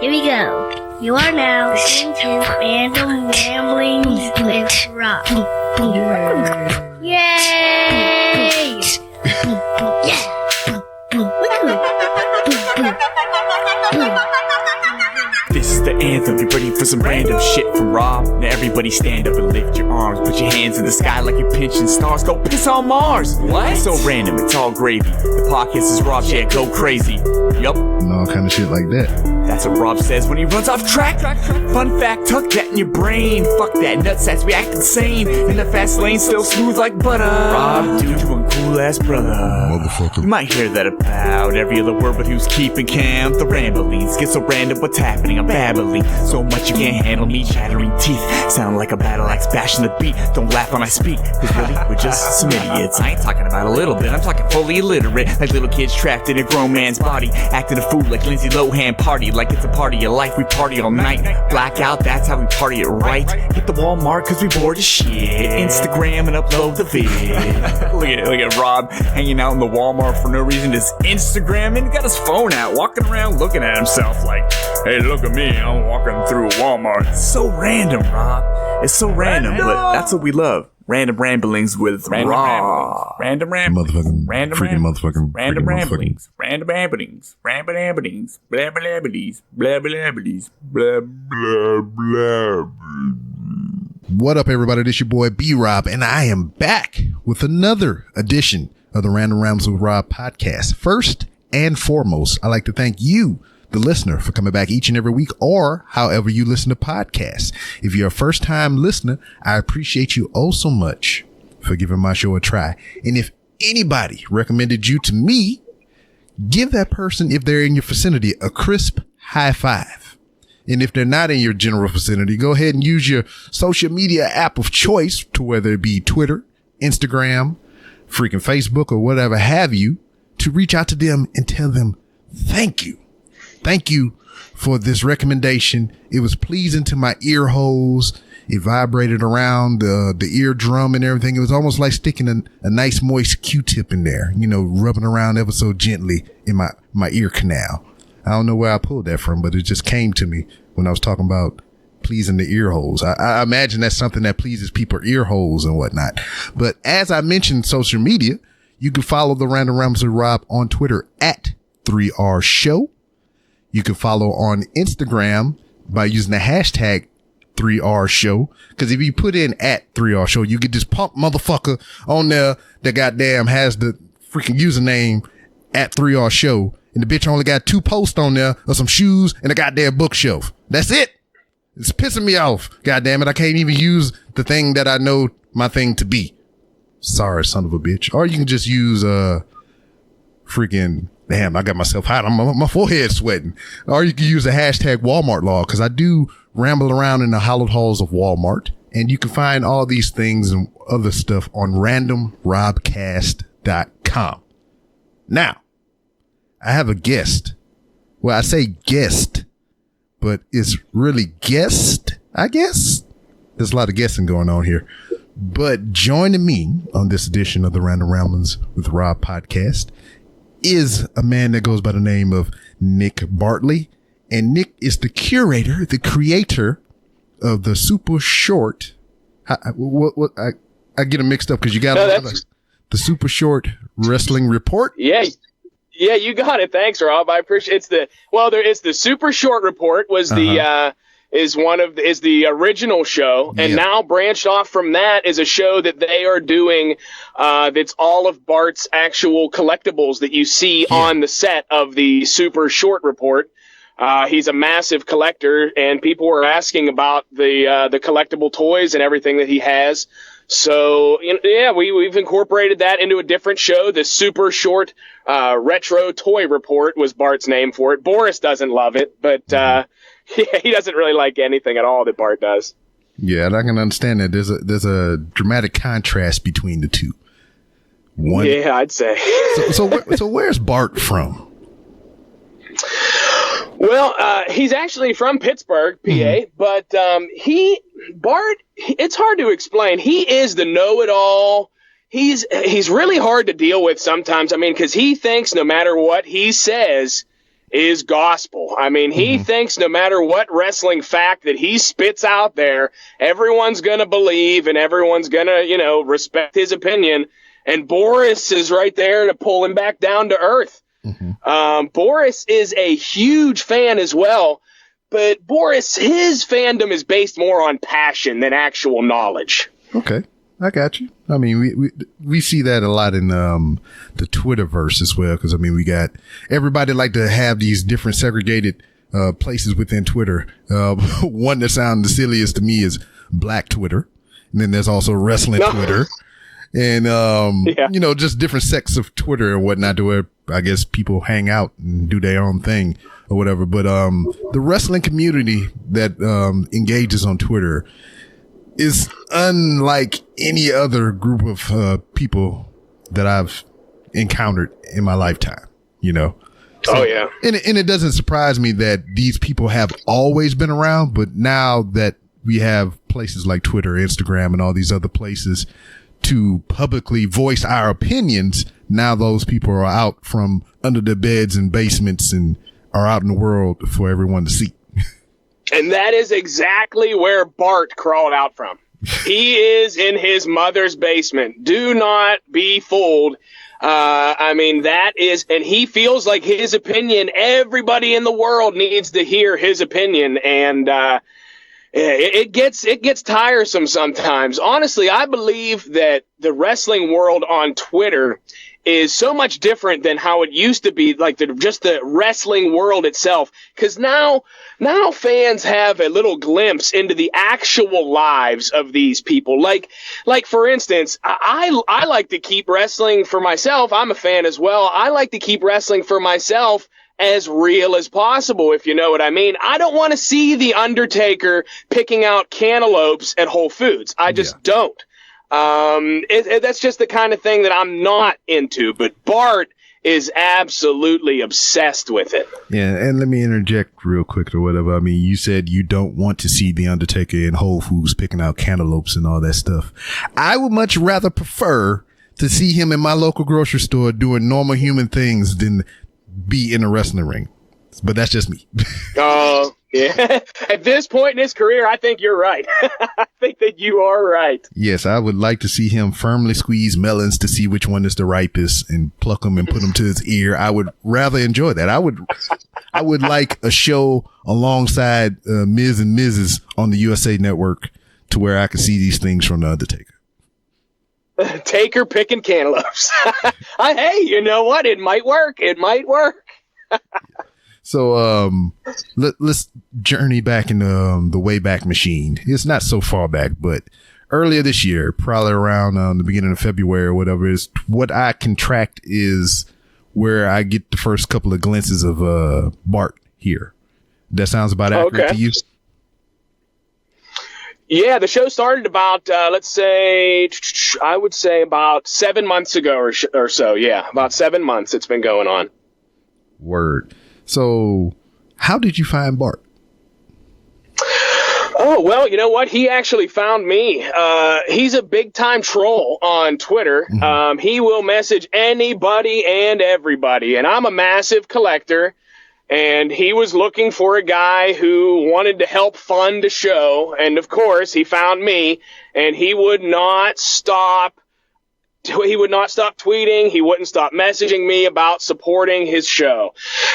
Here we go. You are now listening to Random Ramblings with Rob. Yay! This is the anthem, get ready for some random shit from Rob. Now everybody stand up and lift your arms. Put your hands in the sky like you're pinching stars. Go piss on Mars. What? It's so random, it's all gravy. The podcast is Rob's, yeah, go crazy. Yup. And all kind of shit like that. That's what Rob says when he runs off track. Fun fact, tuck that in your brain. Fuck that, nutsacks, we act insane. In the fast lane, still smooth like butter. Rob, dude, you one cool ass brother. Motherfucker. You might hear that about every other word, but who's keeping count? The ramblings get so random, what's happening? I'm babbling so much you can't handle me. Chattering teeth, sound like a battle axe bashing the beat. Don't laugh when I speak, cause really, we're just some idiots. I ain't talking about a little bit, I'm talking fully illiterate. Like little kids trapped in a grown man's body. Acting a fool like Lindsay Lohan party. Like it's a party of life, we party all night. Blackout, that's how we party it right. Hit the Walmart cause we bored as shit. Instagram and upload the vid. Look at Rob hanging out in the Walmart for no reason. Just Instagramming, got his phone out, walking around looking at himself like, hey, look at me, I'm walking through a Walmart. It's so random, Rob. It's so random, but that's what we love. Random ramblings with Rob. Random ramblings. Motherfucking Random freaking ramblings. motherfucking Random freaking ramblings. Random ramblings. Random ramblings. Blah blah blabbities. Blah blah blabbities. Blah blah blah. What up, everybody? This your boy B-Rob, and I am back with another edition of the Random Rambles with Rob podcast. First and foremost, I'd like to thank you, the listener, for coming back each and every week, or however you listen to podcasts. If you're a first-time listener, I appreciate you oh so much for giving my show a try. And if anybody recommended you to me, give that person, if they're in your vicinity, a crisp high five. And if they're not in your general vicinity, go ahead and use your social media app of choice, to whether it be Twitter, Instagram, freaking Facebook, or whatever have you, to reach out to them and tell them thank you. Thank you for this recommendation. It was pleasing to my ear holes. It vibrated around the eardrum and everything. It was almost like sticking a nice moist Q-tip in there, you know, rubbing around ever so gently in my ear canal. I don't know where I pulled that from, but it just came to me when I was talking about pleasing the ear holes. I imagine that's something that pleases people's ear holes and whatnot. But as I mentioned, social media, you can follow the Random Rambles with Rob on Twitter at 3R Show. You can follow on Instagram by using the hashtag 3R Show. Cause if you put in at 3R Show, you get this pump motherfucker on there that goddamn has the freaking username at 3R Show. And the bitch only got 2 posts on there of some shoes and a goddamn bookshelf. That's it. It's pissing me off. Goddamn it. I can't even use the thing that I know my thing to be. Sorry, son of a bitch. Or you can just use, freaking, damn, I got myself hot. My forehead sweating. Or you can use the hashtag Walmart law, because I do ramble around in the hallowed halls of Walmart. And you can find all these things and other stuff on randomrobcast.com. Now, I have a guest. Well, I say guest, but it's really guest, I guess. There's a lot of guessing going on here. But joining me on this edition of the Random Ramblings with Rob podcast is a man that goes by the name of Nick Bartley. And Nick is the curator, the creator of the super short. I get them mixed up because you got the super short wrestling report. Yeah, you got it. Thanks, Rob. I appreciate it's the super short report was the original show, and now branched off from that is a show that they are doing that's all of Bart's actual collectibles that you see on the set of the super short report. He's a massive collector, and people were asking about the collectible toys and everything that he has. So, we've incorporated that into a different show. The super short retro toy report was Bart's name for it. Boris doesn't love it, but he doesn't really like anything at all that Bart does. Yeah, and I can understand that. There's a dramatic contrast between the two. Yeah, I'd say. So where's Bart from? Well, he's actually from Pittsburgh, PA, but Bart, it's hard to explain. He is the know-it-all. He's really hard to deal with sometimes. I mean, because he thinks no matter what he says, is gospel. I mean, he thinks no matter what wrestling fact that he spits out there, everyone's going to believe and everyone's going to, respect his opinion. And Boris is right there to pull him back down to earth. Boris is a huge fan as well, but Boris, his fandom is based more on passion than actual knowledge. Okay. I got you. I mean, we see that a lot in the Twitterverse as well, because I mean, we got everybody like to have these different segregated places within Twitter. One that sounds the silliest to me is Black Twitter, and then there's also Wrestling Twitter, and just different sects of Twitter and whatnot, to where I guess people hang out and do their own thing or whatever. But the wrestling community that engages on Twitter is unlike any other group of people that I've encountered in my lifetime, So, oh, yeah. And it doesn't surprise me that these people have always been around, but now that we have places like Twitter, Instagram, and all these other places to publicly voice our opinions, now those people are out from under their beds and basements and are out in the world for everyone to see. And that is exactly where Bart crawled out from. He is in his mother's basement. Do not be fooled. And he feels like his opinion, everybody in the world needs to hear his opinion. And, it gets tiresome sometimes. Honestly, I believe that the wrestling world on Twitter is so much different than how it used to be, like just the wrestling world itself. Because now fans have a little glimpse into the actual lives of these people. Like for instance, I like to keep wrestling for myself. I'm a fan as well. I like to keep wrestling for myself as real as possible, if you know what I mean. I don't want to see The Undertaker picking out cantaloupes at Whole Foods. I just don't. That's just the kind of thing that I'm not into, but Bart is absolutely obsessed with it. Yeah, and let me interject real quick or whatever. I mean, you said you don't want to see The Undertaker in Whole Foods picking out cantaloupes and all that stuff. I would much rather prefer to see him in my local grocery store doing normal human things than be in a wrestling ring. But that's just me. Oh, yeah. At this point in his career, I think you're right. I think that you are right. Yes, I would like to see him firmly squeeze melons to see which one is the ripest and pluck them and put them to his ear. I would rather enjoy that. I would like a show alongside Miz and Mrs. on the USA Network to where I could see these things from The Undertaker. Taker picking cantaloupes. Hey, you know what? It might work. It might work. So let's journey back in the Wayback Machine. It's not so far back, but earlier this year, probably around the beginning of February or whatever, is what I can track is where I get the first couple of glimpses of Bart here. That sounds about accurate to you? Yeah, the show started about, let's say, I would say about 7 months ago or so. Yeah, about 7 months it's been going on. Word. So how did you find Bart? Oh, well, you know what? He actually found me. He's a big time troll on Twitter. He will message anybody and everybody. And I'm a massive collector. And he was looking for a guy who wanted to help fund a show. And of course, he found me, and he would not stop. He would not stop tweeting. He wouldn't stop messaging me about supporting his show.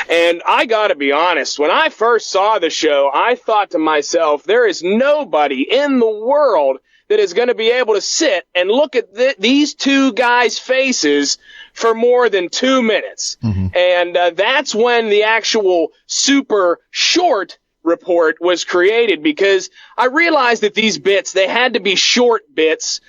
And I got to be honest, when I first saw the show, I thought to myself, there is nobody in the world that is going to be able to sit and look at these two guys' faces for more than 2 minutes. And that's when the actual super short report was created, because I realized that these bits, they had to be short bits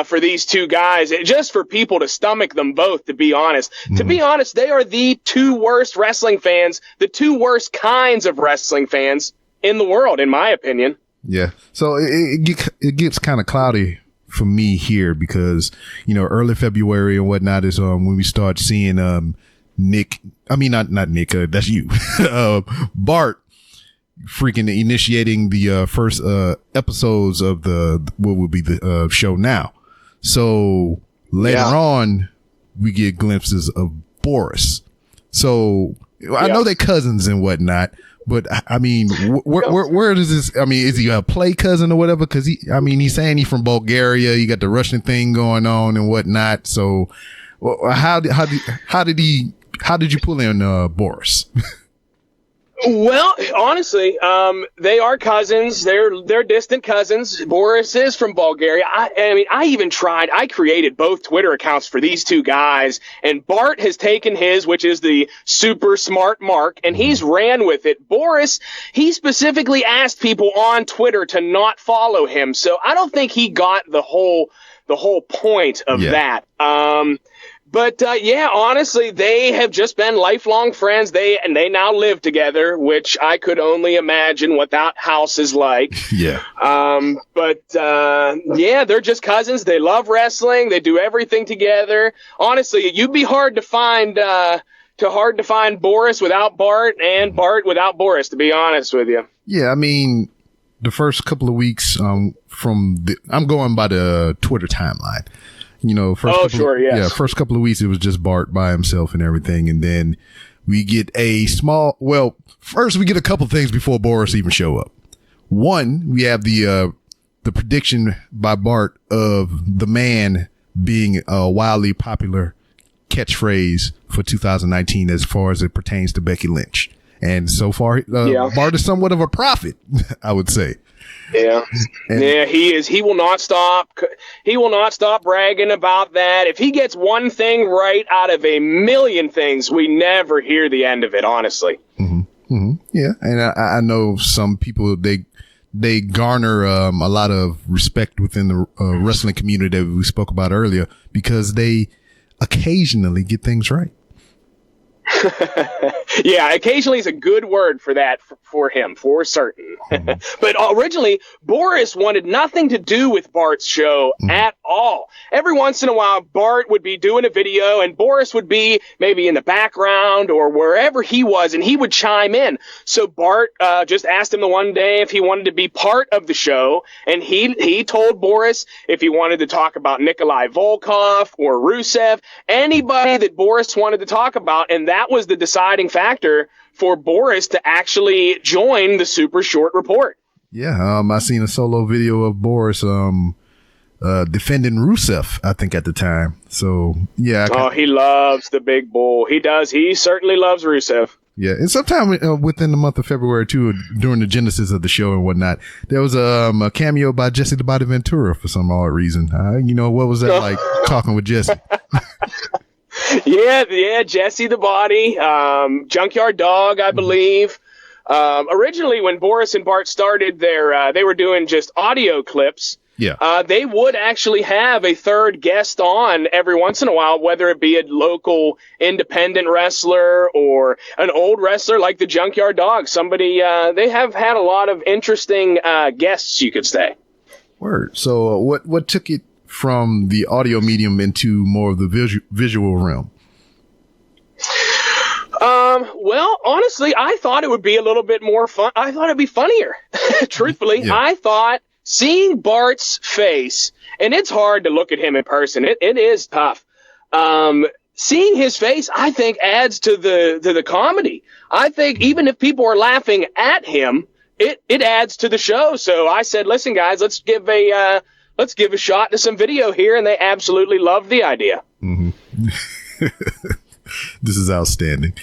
for these two guys, just for people to stomach them both, to be honest. To be honest, they are the two worst wrestling fans, the two worst kinds of wrestling fans in the world, in my opinion. Yeah. So it gets kind of cloudy for me here because, early February and whatnot is when we start seeing Nick. I mean, not Nick. That's you. Bart freaking initiating the first episodes of what would be the show now. So later on, we get glimpses of Boris. So I know they're cousins and whatnot, but I mean, where does this? I mean, is he a play cousin or whatever? Because he's saying he's from Bulgaria. You got the Russian thing going on and whatnot. So, how did you pull in Boris? Well, honestly, they are cousins. They're distant cousins. Boris is from Bulgaria. I created both Twitter accounts for these two guys, and Bart has taken his, which is the super smart mark, and he's ran with it. Boris, he specifically asked people on Twitter to not follow him, so I don't think he got the whole point of that. But honestly, they have just been lifelong friends. They now live together, which I could only imagine what that house is like. Yeah. They're just cousins. They love wrestling. They do everything together. Honestly, you'd be hard to find Boris without Bart and Bart without Boris, to be honest with you. Yeah, I mean, the first couple of weeks I'm going by the Twitter timeline. First couple of weeks it was just Bart by himself and everything, and then we get first we get a couple things before Boris even show up. One, we have the prediction by Bart of the man being a wildly popular catchphrase for 2019 as far as it pertains to Becky Lynch, and so far Bart is somewhat of a prophet, I would say. Yeah. He is. He will not stop. He will not stop bragging about that. If he gets one thing right out of a million things, we never hear the end of it, honestly. Mm-hmm. Mm-hmm. Yeah. And I know some people, they garner a lot of respect within the wrestling community that we spoke about earlier because they occasionally get things right. Yeah, occasionally is a good word for that for him, for certain. But originally, Boris wanted nothing to do with Bart's show at all. Every once in a while, Bart would be doing a video, and Boris would be maybe in the background or wherever he was, and he would chime in. So Bart just asked him the one day if he wanted to be part of the show, and he told Boris if he wanted to talk about Nikolai Volkov or Rusev, anybody that Boris wanted to talk about, and that was the deciding factor for Boris to actually join the Super Short Report. Yeah, I seen a solo video of Boris defending Rusev, I think, at the time. So, yeah. He loves the big bull. He does. He certainly loves Rusev. Yeah, and sometime within the month of February, too, during the genesis of the show and whatnot, there was a cameo by Jesse the Body Ventura for some odd reason. What was that like, talking with Jesse? Yeah, Jesse the Body, Junkyard Dog, I believe. Originally, when Boris and Bart started they were doing just audio clips. Yeah. They would actually have a third guest on every once in a while, whether it be a local independent wrestler or an old wrestler like the Junkyard Dog. Somebody, they have had a lot of interesting guests, you could say. Word. So what took it from the audio medium into more of the visual realm? Well, honestly, I thought it would be a little bit more fun. I thought it'd be funnier. Truthfully, yeah. I thought seeing Bart's face, and it's hard to look at him in person. It is tough. Seeing his face, I think, adds to the comedy. I think even if people are laughing at him, it adds to the show. So I said, listen, guys, let's give a shot to some video here, and they absolutely loved the idea. Mm-hmm. This is outstanding.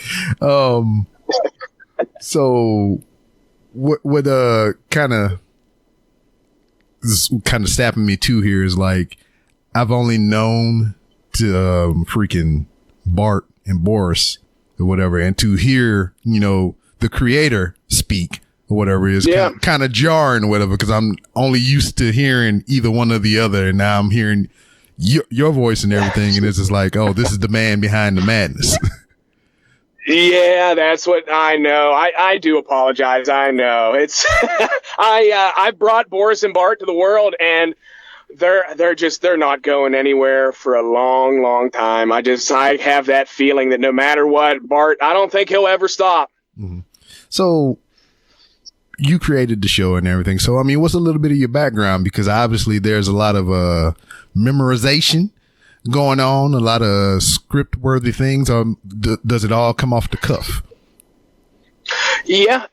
So what kind of snapping me too here is like, I've only known to freaking Bart and Boris or whatever, and to hear the creator speak or whatever is kind of jarring or whatever, because I'm only used to hearing either one or the other, and now I'm hearing your voice and everything, and it's just like, oh, this is the man behind the madness. Yeah, that's what I know. I do apologize. I know it's I brought Boris and Bart to the world, and they're not going anywhere for a long, long time. I have that feeling that no matter what, Bart, I don't think he'll ever stop. Mm-hmm. So you created the show and everything. So, I mean, what's a little bit of your background? Because obviously there's a lot of memorization going on, a lot of script worthy things. Does it all come off the cuff? Yeah,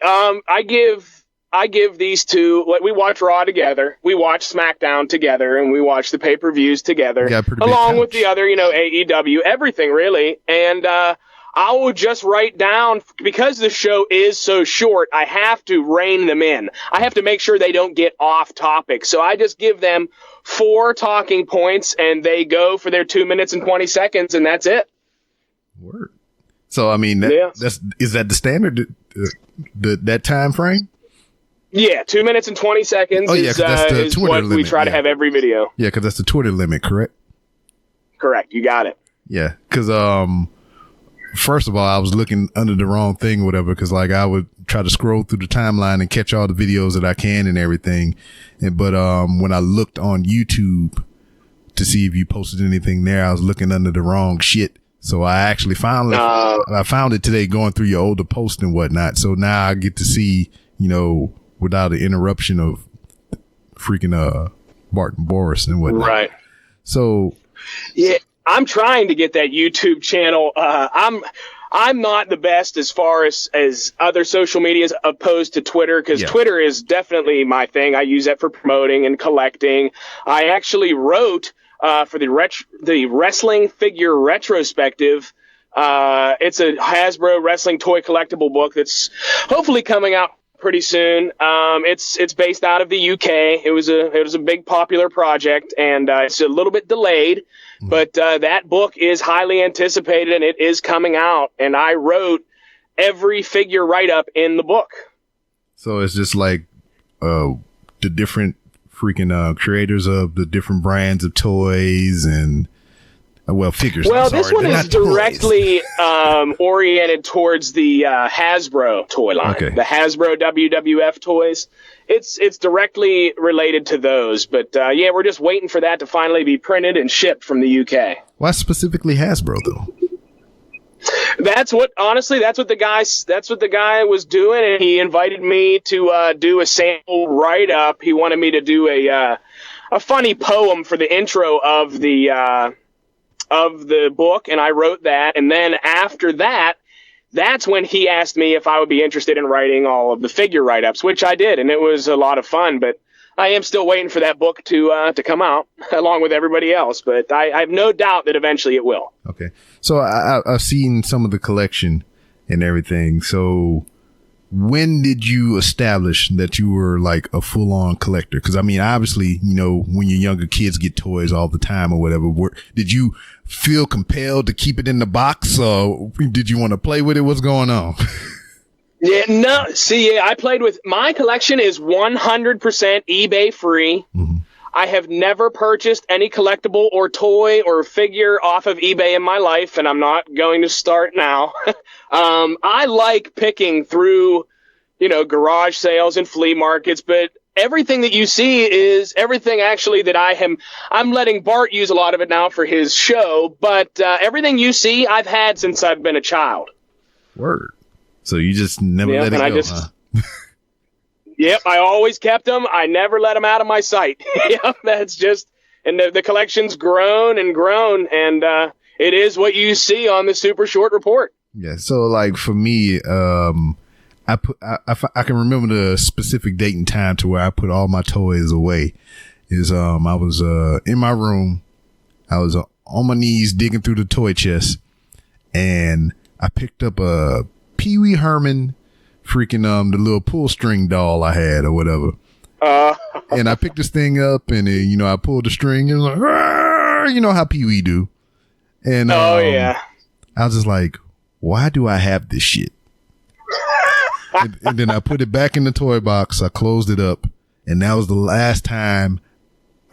I give these two. Like, we watch Raw together, we watch SmackDown together, and we watch the pay-per-views together, along with the other, AEW, everything really. And I will just write down, because the show is so short, I have to rein them in. I have to make sure they don't get off topic. So I just give them 4 talking points, and they go for their 2 minutes and 20 seconds, and that's it. Word. So I mean, is that the standard? That time frame? Yeah, 2 minutes and 20 seconds is what limit. We try to have every video. Yeah, because that's the Twitter limit, correct? Correct, you got it. Yeah, because first of all, I was looking under the wrong thing or whatever, because like I would try to scroll through the timeline and catch all the videos that I can and everything. But when I looked on YouTube to see if you posted anything there, I was looking under the wrong shit. So I actually found it today going through your older posts and whatnot. So now I get to see, without the interruption of freaking Bart and Boris and whatnot. Right. So yeah, I'm trying to get that YouTube channel. I'm not the best as far as other social medias opposed to Twitter, because Twitter is definitely my thing. I use that for promoting and collecting. I actually wrote for the wrestling figure retrospective. It's a Hasbro wrestling toy collectible book that's hopefully coming out pretty soon. It's based out of the UK. It was a big popular project, and it's a little bit delayed, but that book is highly anticipated, and it is coming out. And I wrote every figure write-up in the book. So it's just like the different freaking creators of the different brands of toys and figures. Well, this one is directly oriented towards the Hasbro toy line, the Hasbro WWF toys. It's directly related to those, but we're just waiting for that to finally be printed and shipped from the UK. Why specifically Hasbro though? That's what the guy was doing, and he invited me to do a sample write-up. He wanted me to do a funny poem for the intro of the book, and I wrote that. And then after that, that's when he asked me if I would be interested in writing all of the figure write-ups, which I did, and it was a lot of fun. But I am still waiting for that book to come out along with everybody else. But I have no doubt that eventually it will. Okay. So I've seen some of the collection and everything. So when did you establish that you were like a full-on collector? Because I mean, obviously, when your younger kids get toys all the time or whatever, did you feel compelled to keep it in the box, or did you want to play with it? What's going on? Yeah, no. See, I played with, my collection is 100% eBay free. Mm-hmm. I have never purchased any collectible or toy or figure off of eBay in my life, and I'm not going to start now. I like picking through, garage sales and flea markets, but everything that you see is everything actually that I'm letting Bart use a lot of it now for his show, but everything you see I've had since I've been a child. Word. So you just never let it go, huh? Yep, I always kept them. I never let them out of my sight. Yep, that's just, and the collection's grown, and it is what you see on the Super Short Report. Yeah, so like for me, I can remember the specific date and time to where I put all my toys away. I was in my room, I was on my knees digging through the toy chest, and I picked up a Pee Wee Herman freaking the little pull string doll I had or whatever. And I picked this thing up, and I pulled the string, and it was like, you know how Pee Wee do. And I was just like, why do I have this shit? and then I put it back in the toy box. I closed it up, and that was the last time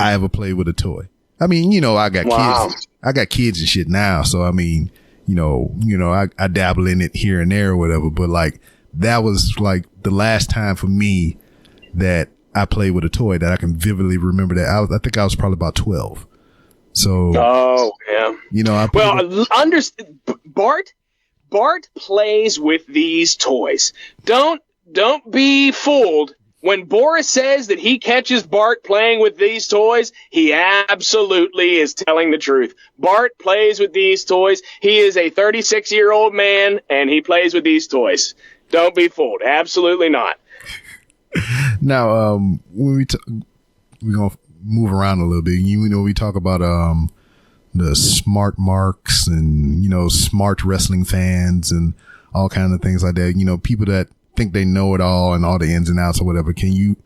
I ever played with a toy. I mean, I got kids. I got kids and shit now, so I mean, I dabble in it here and there or whatever. But like, that was like the last time for me that I played with a toy that I can vividly remember. That I think I was probably about 12. So, Bart plays with these toys. Don't be fooled. When Boris says that he catches Bart playing with these toys, he absolutely is telling the truth. Bart plays with these toys. He is a 36-year-old man, and he plays with these toys. Don't be fooled. Absolutely not. Now, when we're going to move around a little bit. We talk about the smart marks and, smart wrestling fans and all kinds of things like that. People that think they know it all and all the ins and outs or whatever. Do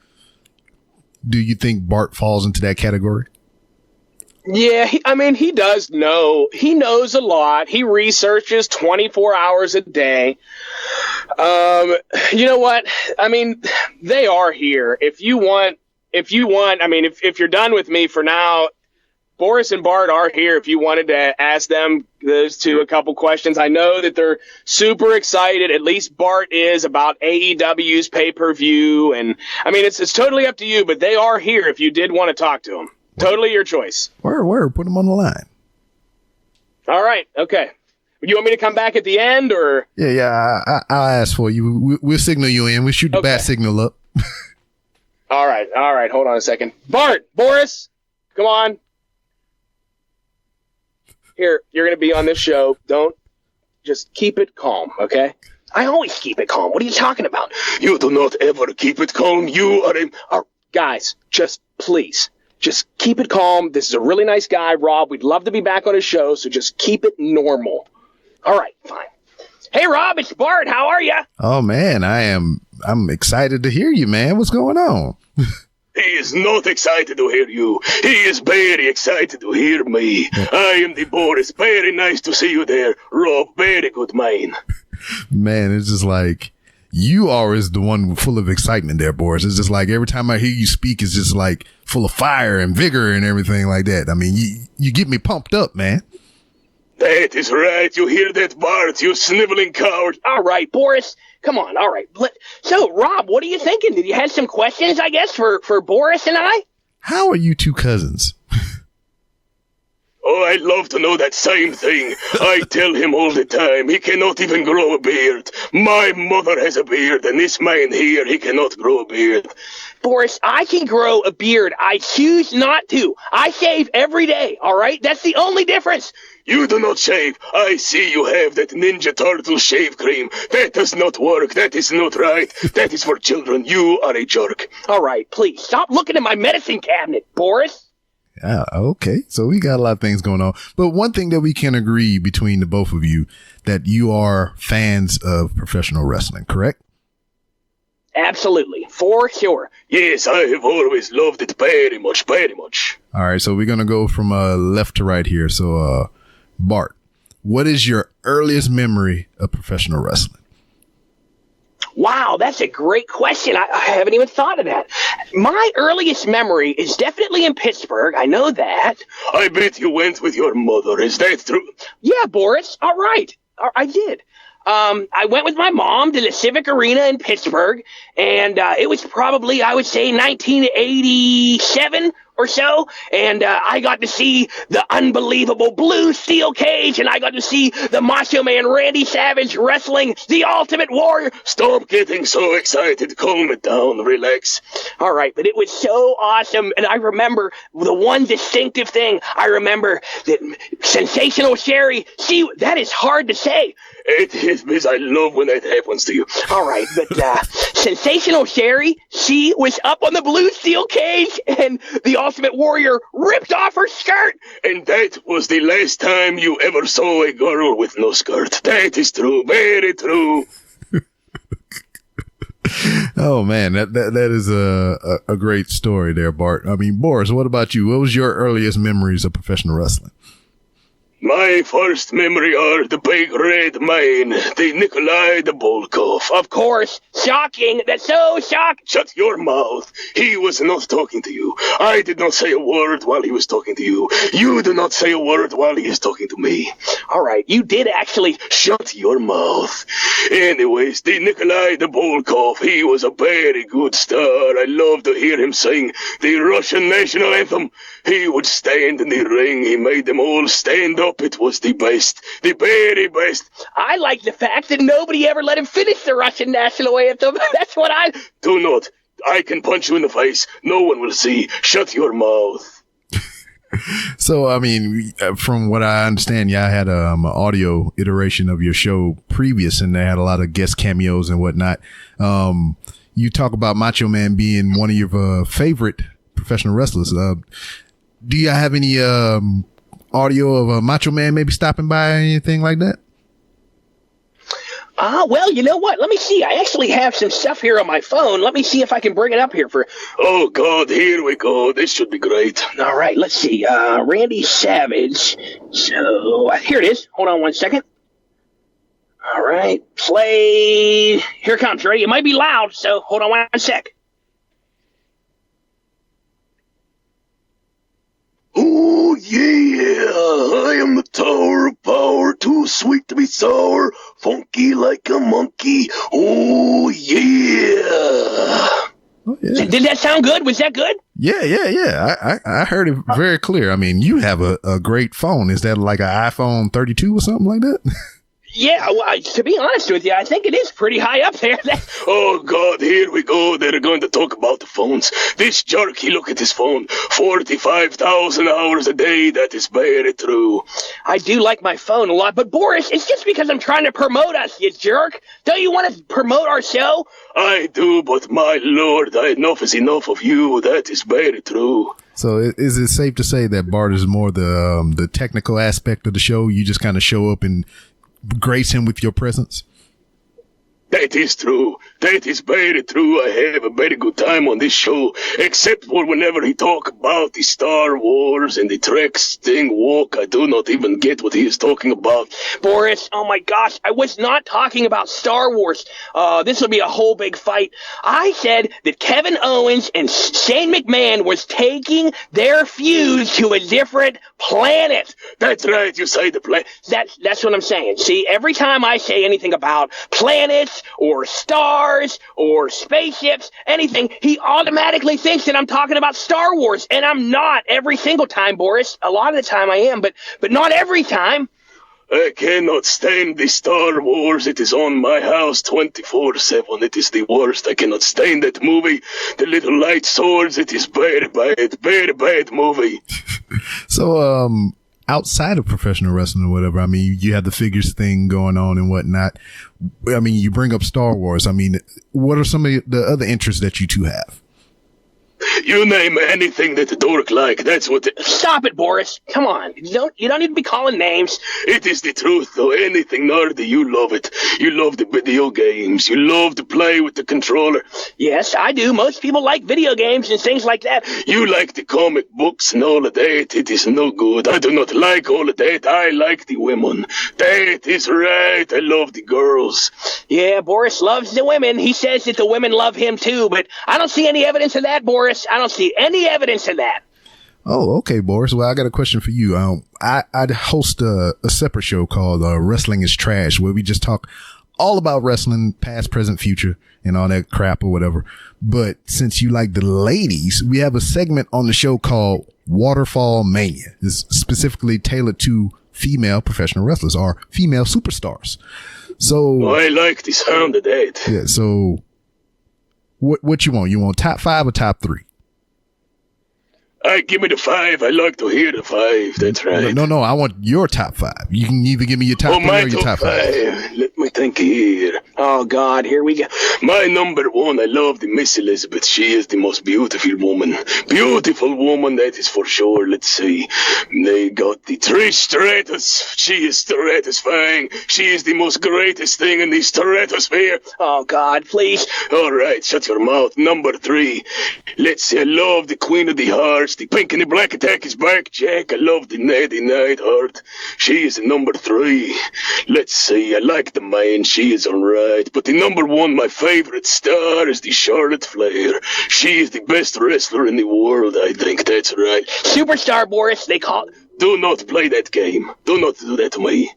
you think Bart falls into that category? Yeah, he does know. He knows a lot. He researches 24 hours a day. You know what? They are here. If you're done with me for now, Boris and Bart are here if you wanted to ask them those two a couple questions. I know that they're super excited, at least Bart is, about AEW's pay-per-view. And, it's totally up to you, but they are here if you did want to talk to them. Totally your choice. Word. Put them on the line. All right. Okay. You want me to come back at the end, or? Yeah. I'll ask for you. We'll signal you in. We'll shoot the bat signal up. All right. Hold on a second. Boris, come on. Here, you're going to be on this show. Just keep it calm, okay? I always keep it calm. What are you talking about? You do not ever keep it calm. You are guys, please. Just keep it calm. This is a really nice guy, Rob. We'd love to be back on his show, so just keep it normal. All right, fine. Hey, Rob, it's Bart. How are you? Oh, man, I'm excited to hear you, man. What's going on? He is not excited to hear you. He is very excited to hear me. I am the Boris. Very nice to see you there, Rob. Very good man. Man, it's just like you are the one full of excitement there, Boris. It's just like every time I hear you speak, it's just like full of fire and vigor and everything like that. You get me pumped up, man. That is right. You hear that, Bart, you sniveling coward. All right, Boris. Come on. All right. So, Rob, what are you thinking? Did you have some questions, I guess, for Boris and I? How are you two cousins? Oh, I'd love to know that same thing. I tell him all the time, he cannot even grow a beard. My mother has a beard, and this man here, he cannot grow a beard. Boris, I can grow a beard. I choose not to. I shave every day, all right? That's the only difference. You do not shave. I see you have that Ninja Turtle shave cream. That does not work. That is not right. That is for children. You are a jerk. All right, please, stop looking at my medicine cabinet, Boris. Okay, so we got a lot of things going on. But one thing that we can agree between the both of you, that you are fans of professional wrestling, correct? Absolutely, for sure. Yes, I have always loved it very much, very much. All right, so we're going to go from left to right here. So, Bart, what is your earliest memory of professional wrestling? Wow, that's a great question. I haven't even thought of that. My earliest memory is definitely in Pittsburgh. I know that. I bet you went with your mother. Is that true? Yeah, Boris. All right. I did. I went with my mom to the Civic Arena in Pittsburgh, and it was probably, I would say, 1987 or so, and I got to see the unbelievable blue steel cage, and I got to see the Macho Man Randy Savage wrestling the Ultimate Warrior. Stop getting so excited. Calm it down. Relax. All right, but it was so awesome, and I remember the one distinctive thing. I remember that Sensational Sherry, that is hard to say. It is, because I love when that happens to you. All right, but Sensational Sherry, she was up on the blue steel cage, and the Ultimate Warrior ripped off her skirt. And that was the last time you ever saw a girl with no skirt. That is true, very true. Oh, man, that is a great story there, Bart. Boris, what about you? What was your earliest memories of professional wrestling? My first memory are the big red man, the Nikolai the Volkov. Of course. Shocking. That's so shocking. Shut your mouth. He was not talking to you. I did not say a word while he was talking to you. You do not say a word while he is talking to me. All right. You did actually shut your mouth. Anyways, the Nikolai the Volkov, he was a very good star. I love to hear him sing the Russian national anthem. He would stand in the ring. He made them all stand up. It was the best, the very best. I like the fact that nobody ever let him finish the Russian national anthem. That's what I... Do not. I can punch you in the face. No one will see. Shut your mouth. So, I mean, from what I understand, y'all had an audio iteration of your show previous, and they had a lot of guest cameos and whatnot. You talk about Macho Man being one of your favorite professional wrestlers. Do you have any audio of Macho Man maybe stopping by or anything like that? Well, you know what? Let me see. I actually have some stuff here on my phone. Let me see if I can bring it up here for... Oh, God, here we go. This should be great. All right, let's see. Randy Savage. So, here it is. Hold on one second. All right, play. Here it comes. Ready? It might be loud, so hold on one sec. Oh, yeah, I am the Tower of Power, too sweet to be sour, funky like a monkey, oh, yeah. Oh, yeah. Did that sound good? Was that good? Yeah. I heard it very clear. I mean, you have a great phone. Is that like an iPhone 32 or something like that? Yeah, well, to be honest with you, I think it is pretty high up there. Oh, God, here we go. They're going to talk about the phones. This jerky, look at his phone. 45,000 hours a day. That is very true. I do like my phone a lot, but Boris, it's just because I'm trying to promote us, you jerk. Don't you want to promote our show? I do, but my Lord, enough is enough of you. That is very true. So is it safe to say that Bart is more the technical aspect of the show? You just kind of show up and grace him with your presence? That is true. That is very true. I have a very good time on this show, except for whenever he talk about the Star Wars and the Trek Sting Walk. I do not even get what he is talking about. Boris, oh my gosh, I was not talking about Star Wars. This will be a whole big fight. I said that Kevin Owens and Shane McMahon was taking their feuds to a different planet. That's right, you say the planet. That's what I'm saying. See, every time I say anything about planets, or stars, or spaceships, anything, he automatically thinks that I'm talking about Star Wars, and I'm not every single time, Boris. A lot of the time I am, but not every time. I cannot stand the Star Wars. It is on my house 24/7. It is the worst. I cannot stand that movie. The little light swords, it is very bad movie. So, outside of professional wrestling or whatever, I mean, you have the figures thing going on and whatnot. I mean, you bring up Star Wars. I mean, what are some of the other interests that you two have? You name anything that the dork like, that's what Stop it, Boris. Come on. You don't need to be calling names. It is the truth, though. Anything nerdy, you love it. You love the video games. You love to play with the controller. Yes, I do. Most people like video games and things like that. You like the comic books and all of that. It is no good. I do not like all of that. I like the women. That is right. I love the girls. Yeah, Boris loves the women. He says that the women love him too, but I don't see any evidence of that, Boris. I don't see any evidence of that. Oh, okay, Boris. Well, I got a question for you. I'd host a separate show called Wrestling is Trash, where we just talk all about wrestling, past, present, future, and all that crap or whatever. But since you like the ladies, we have a segment on the show called Waterfall Mania. It's specifically tailored to female professional wrestlers or female superstars. So I like the sound of that. Yeah. So what you want? You want top 5 or top 3? Give me the 5. I like to hear the 5. That's right. No. I want your top 5. You can either give me your top 3 or your top 5. Let me think here. Oh, God, here we go. My number 1, I love the Miss Elizabeth. She is the most beautiful woman. Beautiful woman, that is for sure. Let's see. They got the Trish Stratus. She is stratifying. She is the most greatest thing in the stratosphere. Oh, God, please. All right, shut your mouth. Number 3. Let's see. I love the Queen of the Hearts. The Pink and the Black Attack is back, Jack. I love the Natty Neidhart. She is number 3. Let's see. I like the man. She is alright. But the number 1, my favorite star, is the Charlotte Flair. She is the best wrestler in the world, I think. That's right. Superstar, Boris, they call it. Do not play that game. Do not do that to me.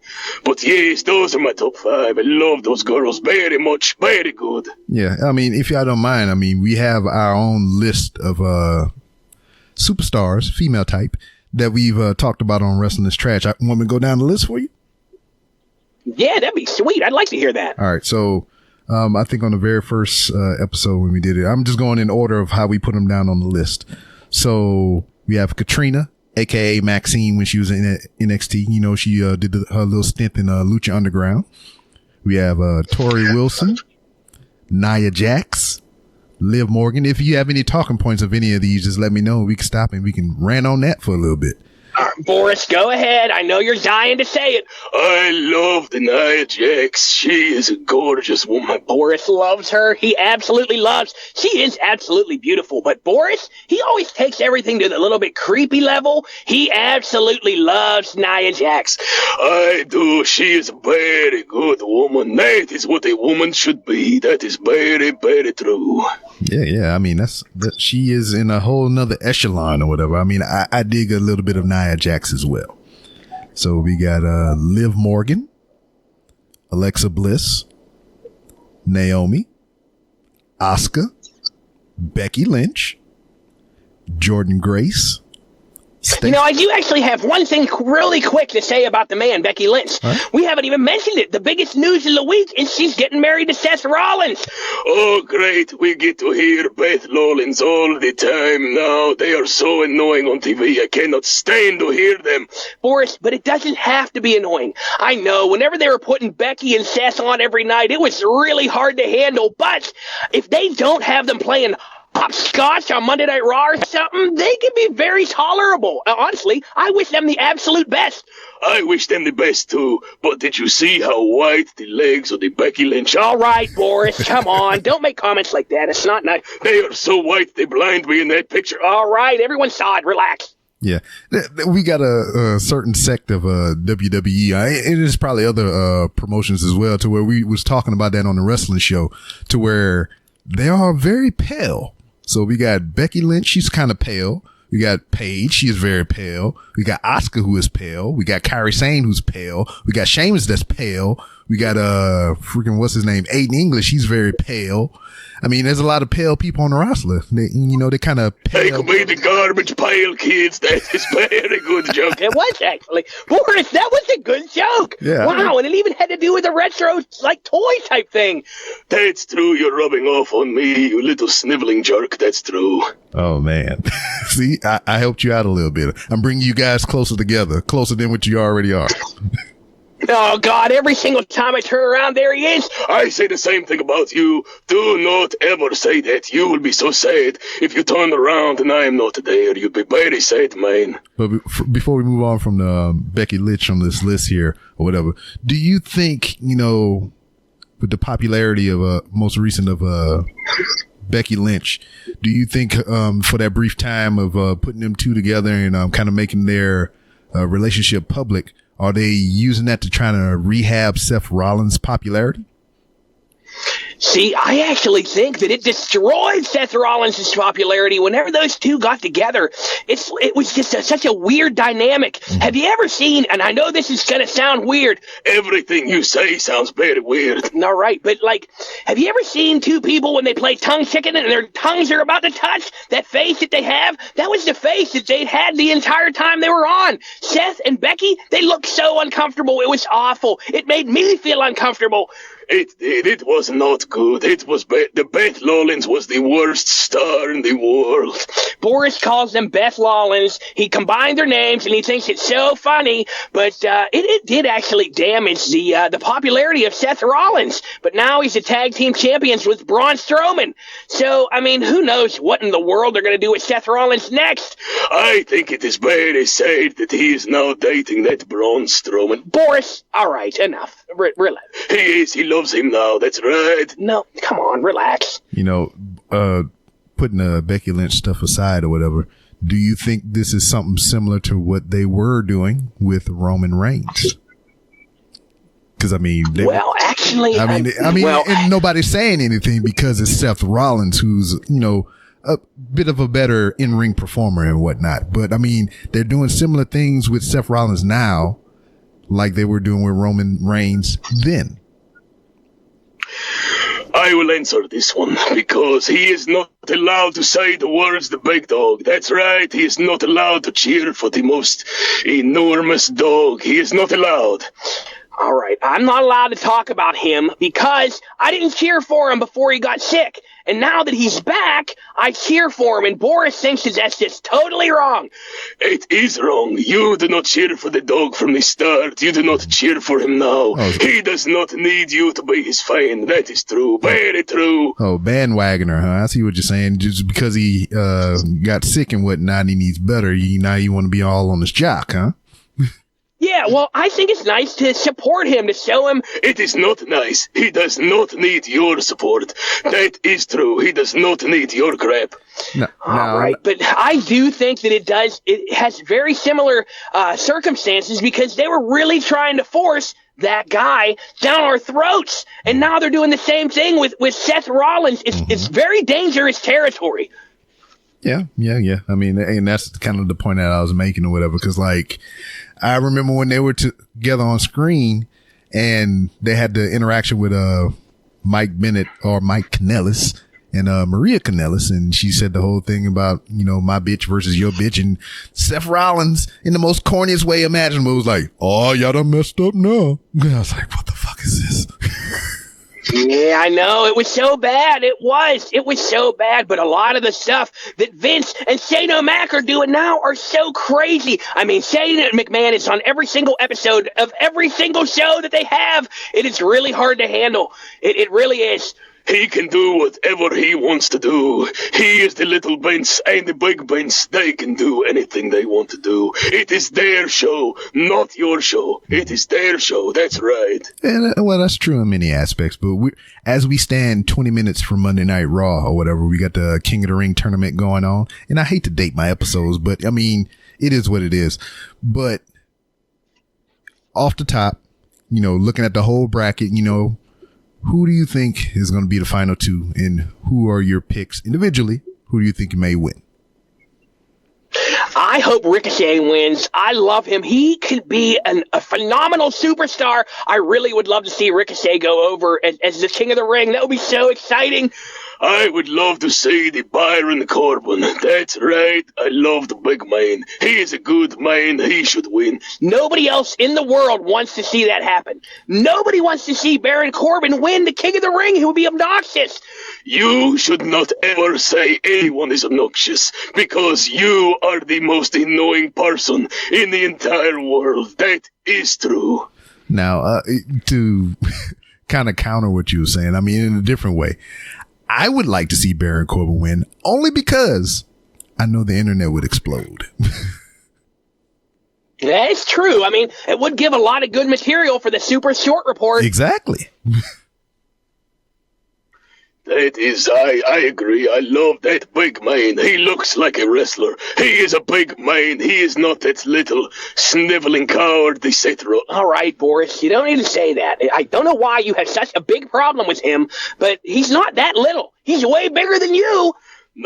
But yes, those are my top 5. I love those girls very much. Very good. Yeah, I mean, if y'all don't mind, I mean, we have our own list of superstars, female type, that we've talked about on Wrestling is Trash. Want me to go down the list for you? Yeah, that'd be sweet. I'd like to hear that. All right. So I think on the very first episode when we did it, I'm just going in order of how we put them down on the list. So we have Katrina, aka Maxine, when she was in NXT. You know, she did her little stint in Lucha Underground. We have Tori Wilson, Nia Jax, Liv Morgan. If you have any talking points of any of these, just let me know. We can stop and we can rant on that for a little bit. Boris, go ahead. I know you're dying to say it. I love the Nia Jax. She is a gorgeous woman. Boris loves her. He absolutely loves. She is absolutely beautiful. But Boris, he always takes everything to the little bit creepy level. He absolutely loves Nia Jax. I do. She is a very good woman. That is what a woman should be. That is very, very true. Yeah. I mean, she is in a whole nother echelon or whatever. I mean, I dig a little bit of Nia Jax as well. So we got Liv Morgan, Alexa Bliss, Naomi, Asuka, Becky Lynch, Jordan Grace. You know, I do actually have one thing really quick to say about the man, Becky Lynch. Huh? We haven't even mentioned it. The biggest news of the week is she's getting married to Seth Rollins. Oh, great. We get to hear Beth Rollins all the time now. They are so annoying on TV. I cannot stand to hear them. Boris, but it doesn't have to be annoying. I know, whenever they were putting Becky and Seth on every night, it was really hard to handle. But if they don't have them playing hopscotch on Monday Night Raw or something, they can be very tolerable. Honestly, I wish them the absolute best. I wish them the best too, but did you see how white the legs of the Becky Lynch are? All right, Boris, come on. Don't make comments like that. It's not nice. They are so white they blind me in that picture. All right, everyone saw it. Relax. Yeah, we got a certain sect of WWE, and there's probably other promotions as well, to where we was talking about that on the wrestling show, to where they are very pale. So we got Becky Lynch, she's kind of pale. We got Paige, she is very pale. We got Asuka, who is pale. We got Kairi Sane, who's pale. We got Sheamus, that's pale. We got freaking what's his name, Aiden English, he's very pale. I mean, there's a lot of pale people on the roster. They kind of pale. They could be the garbage pale kids. That is very good joke. It was actually. Boris, that was a good joke. Yeah. Wow, and it even had to do with a retro, like, toy type thing. That's true. You're rubbing off on me, you little sniveling jerk. That's true. Oh, man. See, I helped you out a little bit. I'm bringing you guys closer together, closer than what you already are. Oh, God, every single time I turn around, there he is. I say the same thing about you. Do not ever say that. You will be so sad if you turn around and I am not there. You'll be very sad, man. But before we move on from the Becky Lynch on this list here or whatever, do you think, with the popularity of most recent of Becky Lynch, do you think for that brief time of putting them two together and kind of making their relationship public, are they using that to try to rehab Seth Rollins' popularity? See, I actually think that it destroyed Seth Rollins' popularity whenever those two got together. It was just such a weird dynamic. Mm-hmm. Have you ever seen, and I know this is going to sound weird. Everything you say sounds very weird. All right, but have you ever seen two people when they play tongue chicken and their tongues are about to touch? That face that they have, that was the face that they had the entire time they were on. Seth and Becky, they looked so uncomfortable. It was awful. It made me feel uncomfortable. It was not good. It was the Beth Rollins was the worst star in the world. Boris calls them Beth Rollins. He combined their names and he thinks it's so funny, but it did actually damage the popularity of Seth Rollins. But now he's a tag team champions with Braun Strowman. So, I mean, who knows what in the world they're going to do with Seth Rollins next? I think it is very sad that he is now dating that Braun Strowman. Boris, all right, enough. Relax. He loves him now. That's right. No, come on, relax. Putting the Becky Lynch stuff aside or whatever, do you think this is something similar to what they were doing with Roman Reigns? Because and nobody's saying anything because it's Seth Rollins, who's a bit of a better in-ring performer and whatnot. But I mean, they're doing similar things with Seth Rollins now, like they were doing with Roman Reigns then. I will answer this one because he is not allowed to say the words the big dog. That's right. He is not allowed to cheer for the most enormous dog. He is not allowed. All right. I'm not allowed to talk about him because I didn't cheer for him before he got sick. And now that he's back, I cheer for him, and Boris thinks that that's just totally wrong. It is wrong. You do not cheer for the dog from the start. You do not cheer for him now. He does not need you to be his fan. That is true. Very true. Oh, bandwagoner, huh? I see what you're saying. Just because he got sick and whatnot, he needs better. Now you want to be all on his jock, huh? Yeah, well, I think it's nice to support him, to show him. It is not nice. He does not need your support. That is true. He does not need your crap. No, all right, but I do think that it has very similar circumstances, because they were really trying to force that guy down our throats. And now they're doing the same thing with Seth Rollins. It's very dangerous territory. Yeah. I mean, and that's kind of the point that I was making or whatever, because, like, I remember when they were together on screen and they had the interaction with Mike Bennett or Mike Kanellis and Maria Kanellis, and she said the whole thing about, my bitch versus your bitch, and Seth Rollins, in the most corniest way imaginable, was like, "Oh, y'all done messed up now." And I was like, what the fuck is this? Yeah, I know. It was so bad. It was so bad. But a lot of the stuff that Vince and Shane O'Mac are doing now are so crazy. I mean, Shane McMahon is on every single episode of every single show that they have. It is really hard to handle. It really is. He can do whatever he wants to do. He is the little Vince and the big Vince. They can do anything they want to do. It is their show, not your show. It is their show. That's right. And, well, that's true in many aspects. But as we stand 20 minutes from Monday Night Raw or whatever, we got the King of the Ring tournament going on. And I hate to date my episodes, but I mean, it is what it is. But off the top, looking at the whole bracket, who do you think is going to be the final two, and who are your picks individually? Who do you think may win? I hope Ricochet wins. I love him. He could be a phenomenal superstar. I really would love to see Ricochet go over as the King of the Ring. That would be so exciting. I would love to see the Byron Corbin. That's right. I love the big man. He is a good man. He should win. Nobody else in the world wants to see that happen. Nobody wants to see Baron Corbin win the King of the Ring. He would be obnoxious. You should not ever say anyone is obnoxious, because you are the most annoying person in the entire world. That is true. Now, to kind of counter what you were saying, I mean, in a different way, I would like to see Baron Corbin win, only because I know the internet would explode. That is true. I mean, it would give a lot of good material for the Super Short Report. Exactly. That is, I agree. I love that big man. He looks like a wrestler. He is a big man. He is not that little sniveling coward, the Seth Rollins. All right, Boris, you don't need to say that. I don't know why you have such a big problem with him, but he's not that little. He's way bigger than you.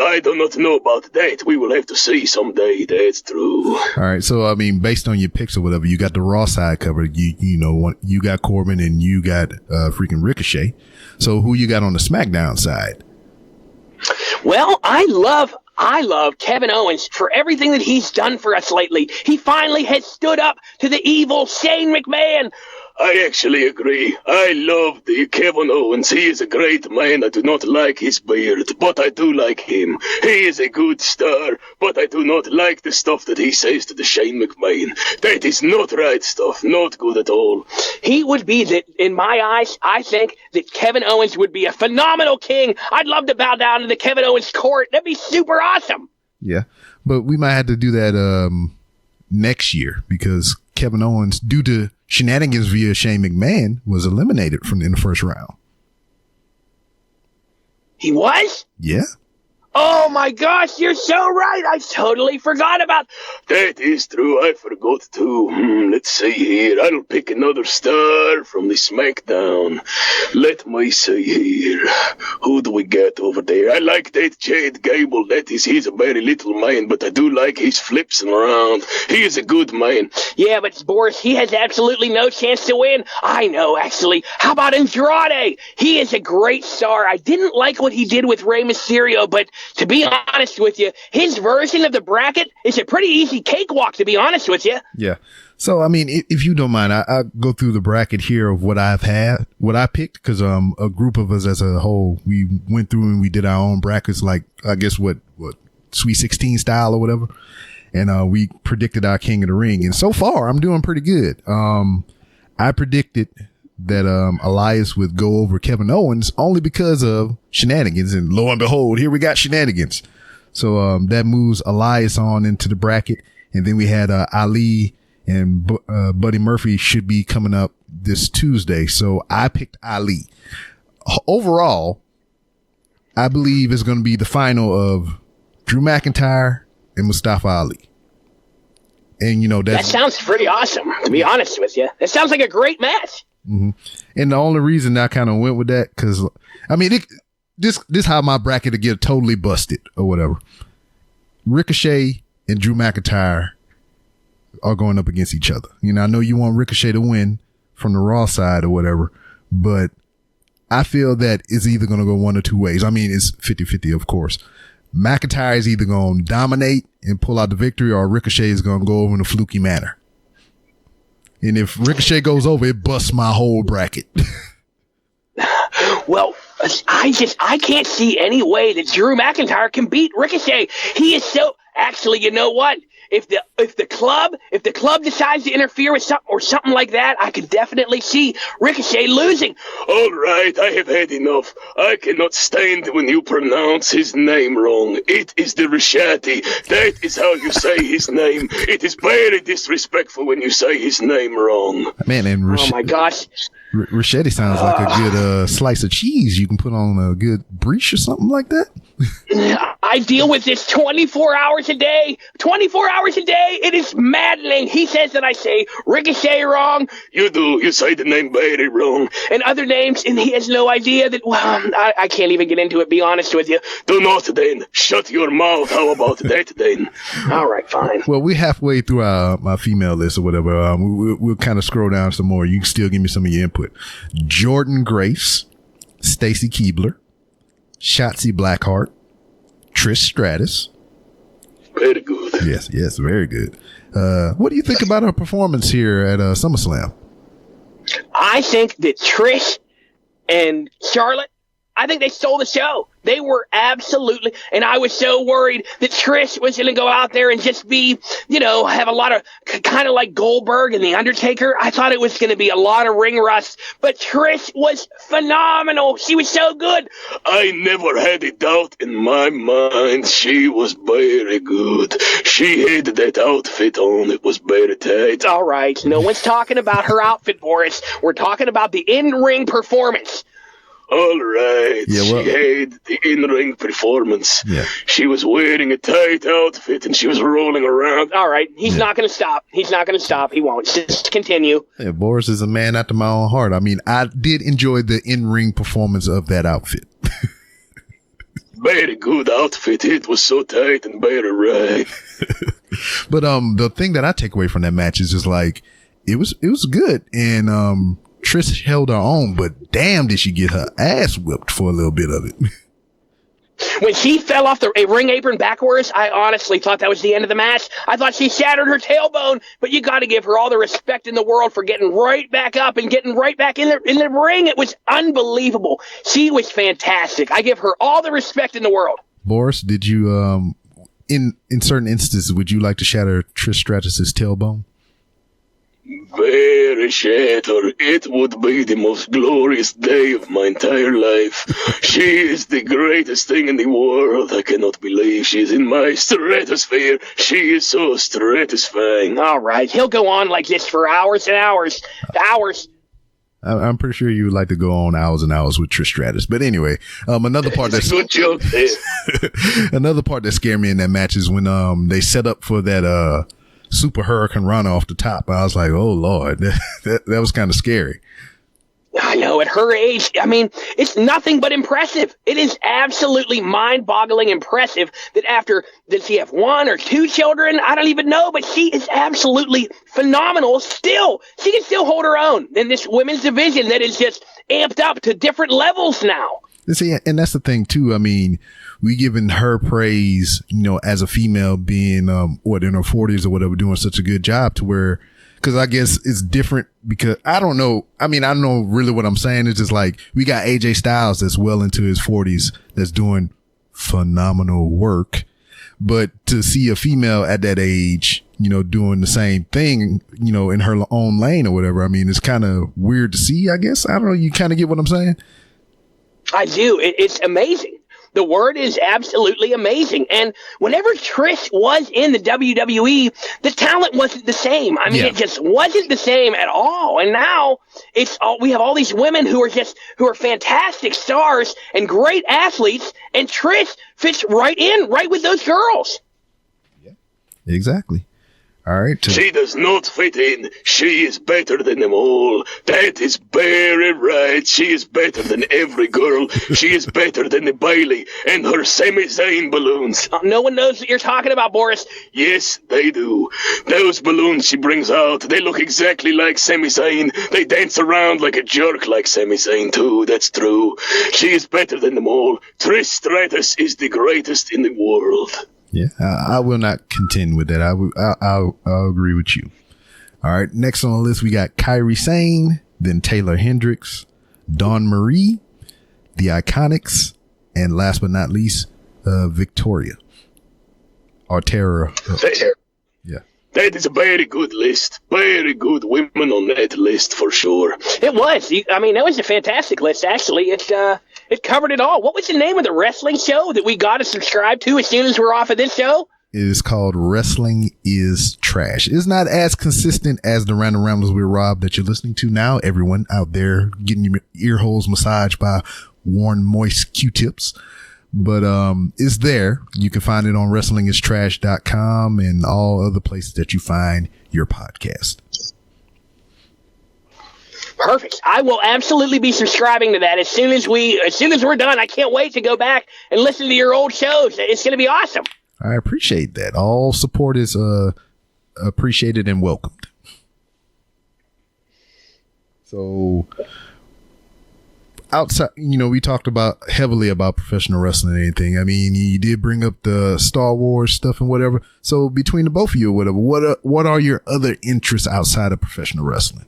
I do not know about that. We will have to see someday. That's true. All right. So, I mean, based on your picks or whatever, you got the Raw side covered. You got Corbin and you got freaking Ricochet. So who you got on the SmackDown side? Well, I love Kevin Owens for everything that he's done for us lately. He finally has stood up to the evil Shane McMahon. I actually agree. I love the Kevin Owens. He is a great man. I do not like his beard, but I do like him. He is a good star, but I do not like the stuff that he says to the Shane McMahon. That is not right stuff. Not good at all. He would be, in my eyes, I think that Kevin Owens would be a phenomenal king. I'd love to bow down to the Kevin Owens court. That'd be super awesome. Yeah, but we might have to do that next year, because Kevin Owens, due to shenanigans via Shane McMahon, was eliminated in the first round. He was? Yeah. Oh my gosh, you're so right. I totally forgot about. That is true. I forgot too. Let's see here. I'll pick another star from the SmackDown. Let me see here. Who do we get over there? I like that Chad Gable. He's a very little man, but I do like his flips around. He is a good man. Yeah, but Boris, he has absolutely no chance to win. I know, actually. How about Andrade? He is a great star. I didn't like what he did with Rey Mysterio, but to be honest with you, his version of the bracket is a pretty easy cakewalk, to be honest with you. Yeah. So, I mean, if you don't mind, I'll go through the bracket here of what I picked, because a group of us as a whole, we went through and we did our own brackets, like, I guess, what Sweet 16 style or whatever. And we predicted our King of the Ring. And so far, I'm doing pretty good. I predicted that Elias would go over Kevin Owens only because of shenanigans. And lo and behold, here we got shenanigans. So that moves Elias on into the bracket. And then we had Ali and Buddy Murphy should be coming up this Tuesday. So I picked Ali. Overall, I believe it's going to be the final of Drew McIntyre and Mustafa Ali. And, you know, that sounds pretty awesome, to be honest with you. That sounds like a great match. Mm-hmm. And the only reason I kind of went with that, because, I mean, this how my bracket to get totally busted or whatever. Ricochet and Drew McIntyre are going up against each other. You know, I know you want Ricochet to win from the Raw side or whatever, but I feel that it's either going to go one or two ways. I mean, it's 50-50, of course. McIntyre is either going to dominate and pull out the victory, or Ricochet is going to go over in a fluky manner. And if Ricochet goes over, it busts my whole bracket. Well, I can't see any way that Drew McIntyre can beat Ricochet. He is so, actually, you know what? If the club decides to interfere with something like that, I could definitely see Ricochet losing. All right, I have had enough. I cannot stand when you pronounce his name wrong. It is the Ricchetti. That is how you say his name. It is very disrespectful when you say his name wrong. Man, and oh my gosh. Ricchetti sounds like a good slice of cheese you can put on a good breech or something like that. I deal with this 24 hours a day. 24 hours a day. It is maddening. He says that I say Ricochet wrong. You do. You say the name very wrong. And other names, and he has no idea that, well, I can't even get into it, be honest with you. Do not then. Shut your mouth. How about that then? All right, fine. Well, we're halfway through my female list or whatever. We'll kind of scroll down some more. You can still give me some of your input. Jordan Grace, Stacy Keibler, Shotzi Blackheart, Trish Stratus. Very good. Yes, very good. What do you think about her performance here at SummerSlam? I think that Trish and Charlotte, I think they stole the show. They were absolutely, and I was so worried that Trish was going to go out there and just be, you know, have a lot of, kind of like Goldberg and The Undertaker. I thought it was going to be a lot of ring rust, but Trish was phenomenal. She was so good. I never had a doubt in my mind. She was very good. She had that outfit on. It was very tight. All right. No one's talking about her outfit, Boris. We're talking about the in-ring performance. All right. Yeah, well, she had the in-ring performance. Yeah. She was wearing a tight outfit and she was rolling around. All right. He's not going to stop. He's not going to stop. He won't. Just continue. Yeah, Boris is a man after my own heart. I mean, I did enjoy the in-ring performance of that outfit. Very good outfit. It was so tight and very right. But the thing that I take away from that match is just like it was good, and Trish held her own, but damn, did she get her ass whipped for a little bit of it. When she fell off the ring apron backwards, I honestly thought that was the end of the match. I thought she shattered her tailbone, but you got to give her all the respect in the world for getting right back up and getting right back in the ring. It was unbelievable. She was fantastic. I give her all the respect in the world. Boris, did you, in certain instances, would you like to shatter Trish Stratus's tailbone? Very shatter. It would be the most glorious day of my entire life. She is the greatest thing in the world. I cannot believe she's in my stratosphere. She is so stratifying. All right. He'll go on like this for hours and hours. Hours. I'm pretty sure you would like to go on hours and hours with Trish Stratus. But anyway, another part that's good joke there. Another part that scared me in that match is when they set up for that Super Hurricane Run off the top. I was like, oh Lord, that was kind of scary. I know, at her age, I mean, it's nothing but impressive. It is absolutely mind-boggling impressive that after, does she have one or two children? I don't even know, but she is absolutely phenomenal still. She can still hold her own in this women's division that is just amped up to different levels now. See, and that's the thing too. I mean, we giving her praise, as a female being, in her 40s or whatever, doing such a good job to where, cause I guess it's different because I don't know. I mean, I don't know really what I'm saying. It's just like we got AJ Styles that's well into his 40s that's doing phenomenal work. But to see a female at that age, doing the same thing, in her own lane or whatever, I mean, it's kind of weird to see, I guess. I don't know. You kind of get what I'm saying? I do. It's amazing. The word is absolutely amazing. And whenever Trish was in the WWE, the talent wasn't the same. I mean, It just wasn't the same at all. And now we have all these women who are fantastic stars and great athletes, and Trish fits right with those girls. Yeah, exactly. All right. She does not fit in. She is better than them all. That is very right. She is better than every girl. She is better than the Bailey and her Sami Zayn balloons. No one knows what you're talking about, Boris. Yes, they do. Those balloons she brings out, they look exactly like Sami Zayn. They dance around like a jerk like Sami Zayn, too. That's true. She is better than them all. Trish Stratus is the greatest in the world. Yeah, I will not contend with that. I'll agree with you. All right, next on the list we got Kairi Sane, then Taylor Hendricks, Dawn Marie, the Iconics, and last but not least, Victoria or Tara. Yeah, that is a very good list. Very good women on that list for sure. It was. I mean, that was a fantastic list. Actually, it covered it all. What was the name of the wrestling show that we got to subscribe to as soon as we're off of this show? It is called Wrestling is Trash. It's not as consistent as the Random Ramblers with Rob that you're listening to now. Everyone out there getting your ear holes massaged by warm, moist Q-tips. But it's there. You can find it on wrestlingistrash.com and all other places that you find your podcast. Perfect. I will absolutely be subscribing to that as soon as we're done. I can't wait to go back and listen to your old shows. It's going to be awesome. I appreciate that. All support is appreciated and welcomed. So outside, we talked heavily about professional wrestling and anything. I mean, you did bring up the Star Wars stuff and whatever. So between the both of you or whatever, what are your other interests outside of professional wrestling?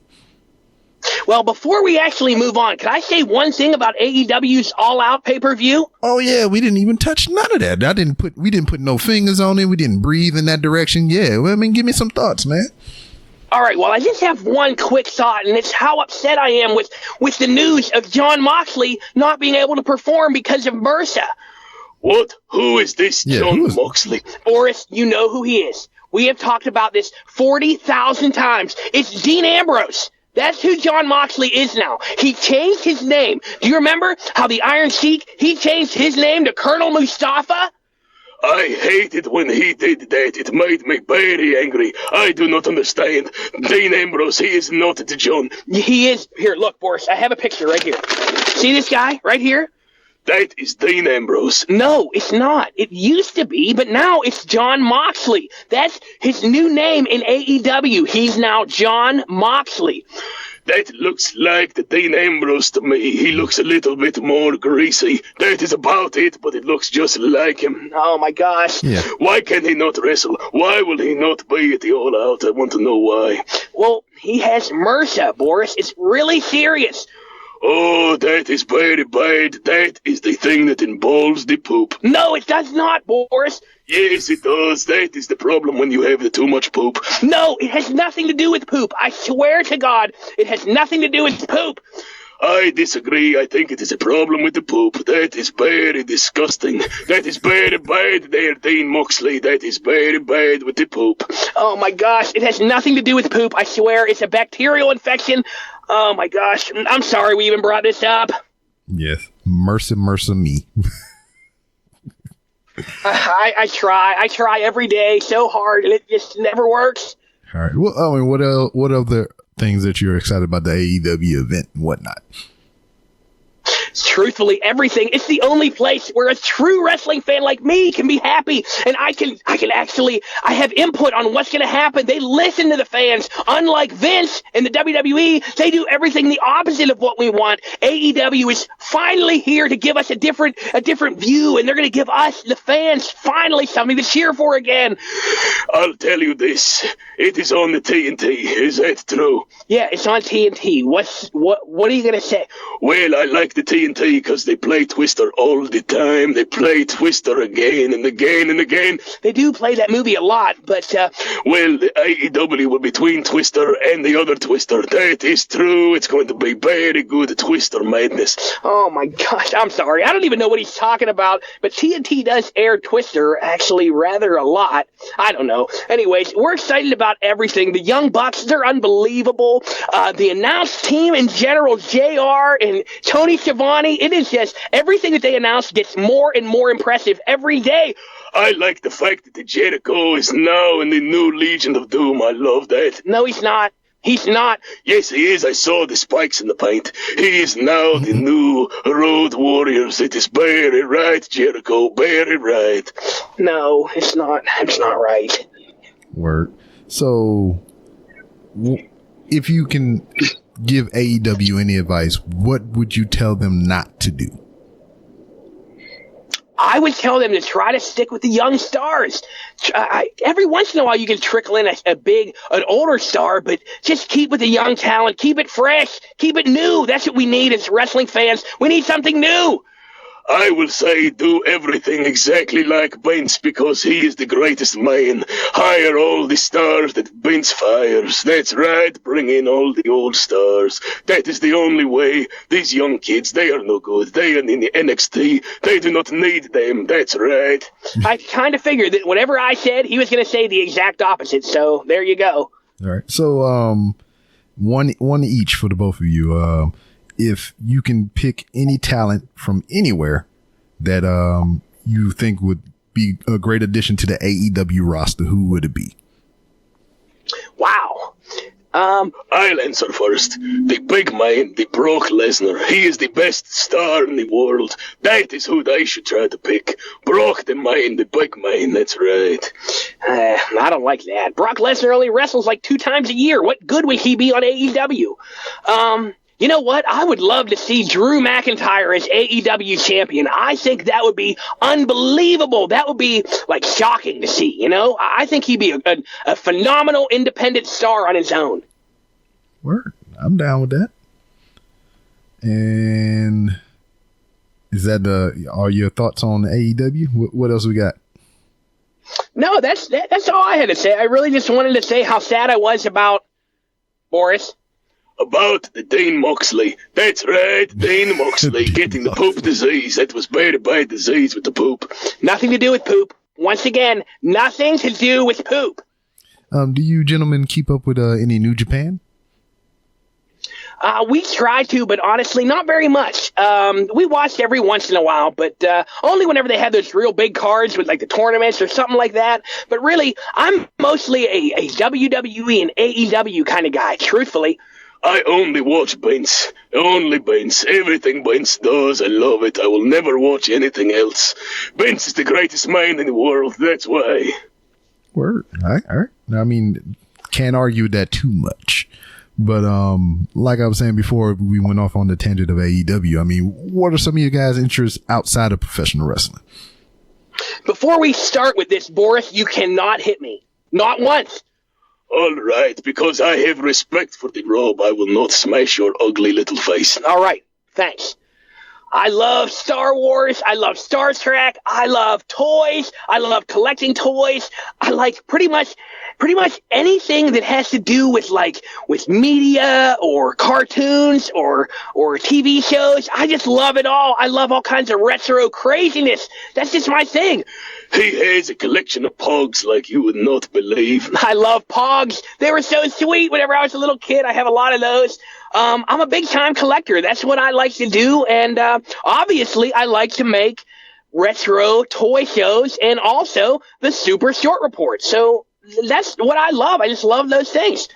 Well, before we actually move on, can I say one thing about AEW's All Out pay-per-view? Oh yeah, we didn't even touch none of that. We didn't put no fingers on it. We didn't breathe in that direction. Yeah, well, I mean, give me some thoughts, man. All right, well, I just have one quick thought, and it's how upset I am with the news of Jon Moxley not being able to perform because of MRSA. What? Who is this Jon Moxley? Boris, you know who he is. We have talked about this 40,000 times. It's Dean Ambrose. That's who Jon Moxley is now. He changed his name. Do you remember how the Iron Sheik, he changed his name to Colonel Mustafa? I hated when he did that. It made me very angry. I do not understand. Dean Ambrose, he is not the John. He is. Here, look, Boris, I have a picture right here. See this guy right here? That is Dean Ambrose. No, it's not. It used to be, but now it's Jon Moxley. That's his new name in AEW. He's now Jon Moxley. That looks like the Dean Ambrose to me. He looks a little bit more greasy. That is about it, but it looks just like him. Oh, my gosh. Yeah. Why can he not wrestle? Why will he not be at the All Out? I want to know why. Well, he has MRSA, Boris. It's really serious. Oh, that is very bad. That is the thing that involves the poop. No, it does not, Boris. Yes, it does. That is the problem when you have too much poop. No, it has nothing to do with poop. I swear to God, it has nothing to do with poop. I disagree. I think it is a problem with the poop. That is very disgusting. That is very bad there, Dean Moxley. That is very bad with the poop. Oh, my gosh. It has nothing to do with poop. I swear it's a bacterial infection. Oh, my gosh. I'm sorry we even brought this up. Yes. Mercy me. I try every day so hard, and it just never works. All right. Well, I mean, what other things that you're excited about the AEW event and whatnot? truthfully everything. It's the only place where a true wrestling fan like me can be happy, and I have input on what's going to happen. They listen to the fans. Unlike Vince and the WWE, they do everything the opposite of what we want. AEW is finally here to give us a different view, and they're going to give us, the fans, finally something to cheer for again. I'll tell you this. It is on the TNT. Is that true? Yeah, it's on TNT. What are you going to say? Well, I like the TNT because they play Twister all the time. They play Twister again and again and again. They do play that movie a lot, but... Well, the AEW will be between Twister and the other Twister. That is true. It's going to be very good Twister madness. Oh, my gosh. I'm sorry. I don't even know what he's talking about, but TNT does air Twister, actually, rather a lot. I don't know. Anyways, we're excited about everything. The Young Bucks, they're unbelievable. The announced team in general, JR and Tony Schiavone, it is just everything that they announce gets more and more impressive every day. I like the fact that the Jericho is now in the new Legion of Doom. I love that. No, he's not. He's not. Yes, he is. I saw the spikes in the paint. He is now the new Road Warriors. It is very right, Jericho. Very right. No, it's not. It's not right. Word. So, if you can give AEW any advice, what would you tell them not to do? I would tell them to try to stick with the young stars. Every once in a while, you can trickle in an older star, but just keep with the young talent. Keep it fresh. Keep it new. That's what we need as wrestling fans. We need something new. I will say do everything exactly like Vince because he is the greatest man. Hire all the stars that Vince fires. That's right, bring in all the old stars. That is the only way. These young kids, they are no good. They are in the NXT. They do not need them. That's right. I kind of figured that whatever I said, he was going to say the exact opposite. So there you go. All right. So one each for the both of you. If you can pick any talent from anywhere that you think would be a great addition to the AEW roster, who would it be? Wow. I'll answer first. The big man, the Brock Lesnar. He is the best star in the world. That is who they should try to pick. Brock the man, the big man. That's right. I don't like that. Brock Lesnar only wrestles like 2 times a year. What good would he be on AEW? You know what? I would love to see Drew McIntyre as AEW champion. I think that would be unbelievable. That would be like shocking to see, you know? I think he'd be a phenomenal independent star on his own. Word. I'm down with that. And is that all your thoughts on AEW? What else we got? No, that's all I had to say. I really just wanted to say how sad I was about Boris. About the Dean Moxley. That's right, Dean Moxley getting the poop disease. That was very bad disease with the poop. Nothing to do with poop. Once again, nothing to do with poop. Do you gentlemen keep up with any New Japan? We try to, but honestly, not very much. We watched every once in a while, but only whenever they had those real big cards with like the tournaments or something like that. But really, I'm mostly a WWE and AEW kind of guy, truthfully. I only watch Vince. Only Vince. Everything Vince does, I love it. I will never watch anything else. Vince is the greatest man in the world. That's why. Word. All right. I mean, can't argue that too much. But like I was saying before, we went off on the tangent of AEW. I mean, what are some of you guys' interests outside of professional wrestling? Before we start with this, Boris, you cannot hit me. Not once. All right, because I have respect for the robe, I will not smash your ugly little face. All right, thanks. I love Star Wars. I love Star Trek. I love toys. I love collecting toys. I like pretty much anything that has to do with media or cartoons or TV shows. I just love it all. I love all kinds of retro craziness. That's just my thing. He has a collection of Pogs like you would not believe. I love Pogs. They were so sweet whenever I was a little kid. I have a lot of those. I'm a big-time collector. That's what I like to do. And obviously, I like to make retro toy shows and also the Super Short Report. So that's what I love. I just love those things.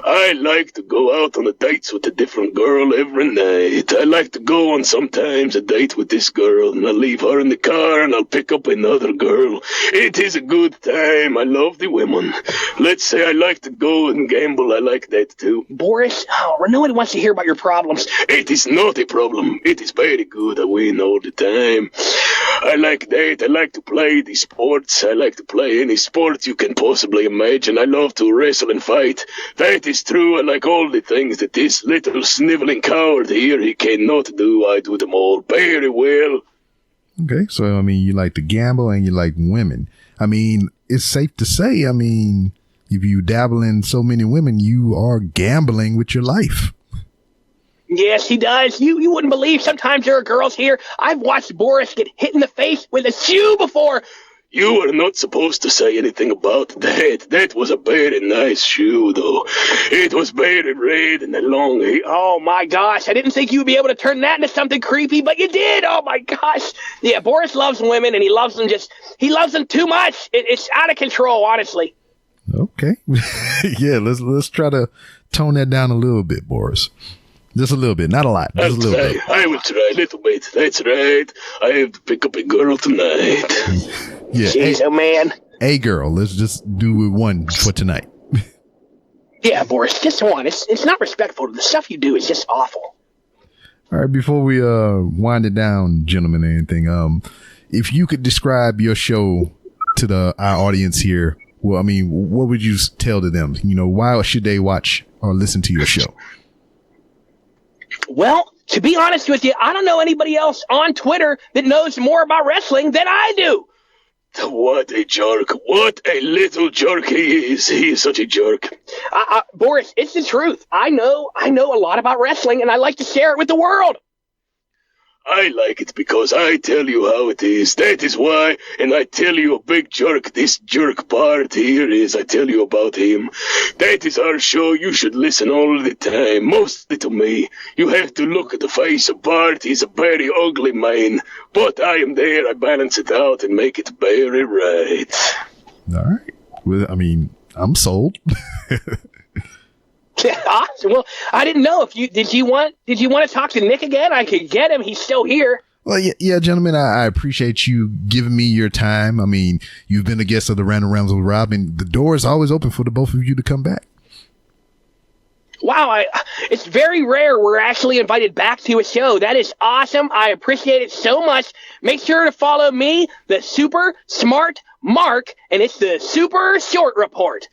I like to go out on the dates with a different girl every night. I like to go on sometimes a date with this girl, and I'll leave her in the car, and I'll pick up another girl. It is a good time. I love the women. Let's say I like to go and gamble. I like that too. Boris, no one wants to hear about your problems. It is not a problem. It is very good. I win all the time. I like that. I like to play the sports. I like to play any sport you can possibly imagine. I love to wrestle and fight. That is true. I like all the things that this little sniveling coward here, he cannot do. I do them all very well. Okay, so, I mean, you like to gamble and you like women. I mean, it's safe to say, I mean, if you dabble in so many women, you are gambling with your life. Yes, he does. You wouldn't believe. Sometimes there are girls here. I've watched Boris get hit in the face with a shoe before. You are not supposed to say anything about that. That was a very nice shoe, though. It was very red and long. Oh, my gosh. I didn't think you would be able to turn that into something creepy, but you did. Oh, my gosh. Yeah, Boris loves women, and he loves them too much. It's out of control, honestly. Okay. Yeah, let's try to tone that down a little bit, Boris. Just a little bit, not a lot. Just a little bit. I will try a little bit. That's right. I have to pick up a girl tonight. Yeah. Jeez, oh man. A girl. Let's just do one for tonight. Yeah, Boris, just one. It's not respectful. The stuff you do is just awful. All right, before we wind it down, gentlemen, or anything, if you could describe your show to our audience here, well, I mean, what would you tell to them? You know, why should they watch or listen to your show? Well, to be honest with you, I don't know anybody else on Twitter that knows more about wrestling than I do. What a jerk. What a little jerk he is. He is such a jerk. Boris, it's the truth. I know a lot about wrestling, and I like to share it with the world. I like it because I tell you how it is. That is why, and I tell you a big jerk. This jerk part here is, I tell you about him. That is our show. You should listen all the time, mostly to me. You have to look at the face of Bart. He's a very ugly man, but I am there. I balance it out and make it very right. All right. Well, I mean, I'm sold. Awesome. Well, I didn't know if did you want to talk to Nick again? I could get him. He's still here. Well, yeah, gentlemen, I appreciate you giving me your time. I mean, you've been a guest of the Random Rounds with Rob, and the door is always open for the both of you to come back. Wow, it's very rare we're actually invited back to a show. That is awesome. I appreciate it so much. Make sure to follow me, the Super Smart Mark, and it's the Super Short Report.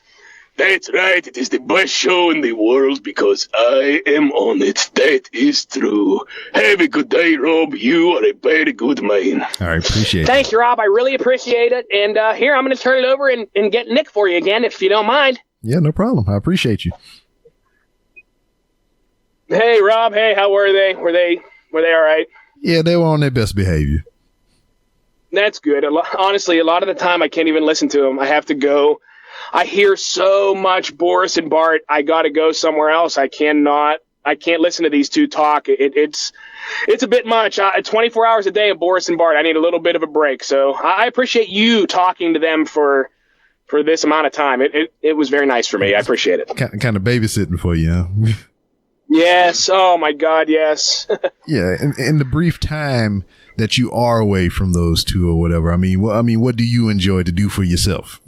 That's right. It is the best show in the world because I am on it. That is true. Have a good day, Rob. You are a very good man. All right, appreciate it. Thanks, Rob. I really appreciate it. And here, I'm going to turn it over and get Nick for you again, if you don't mind. Yeah, no problem. I appreciate you. Hey, Rob. Hey, how were they? Were they all right? Yeah, they were on their best behavior. That's good. Honestly, a lot of the time I can't even listen to them. I have to go. I hear so much Boris and Bart. I got to go somewhere else. I can't listen to these two talk. It's a bit much. 24 hours a day of Boris and Bart. I need a little bit of a break. So I appreciate you talking to them for this amount of time. It was very nice for me. I appreciate it. Kind of babysitting for you, huh? Yes. Oh my God. Yes. Yeah. In the brief time that you are away from those two or whatever, I mean, what do you enjoy to do for yourself?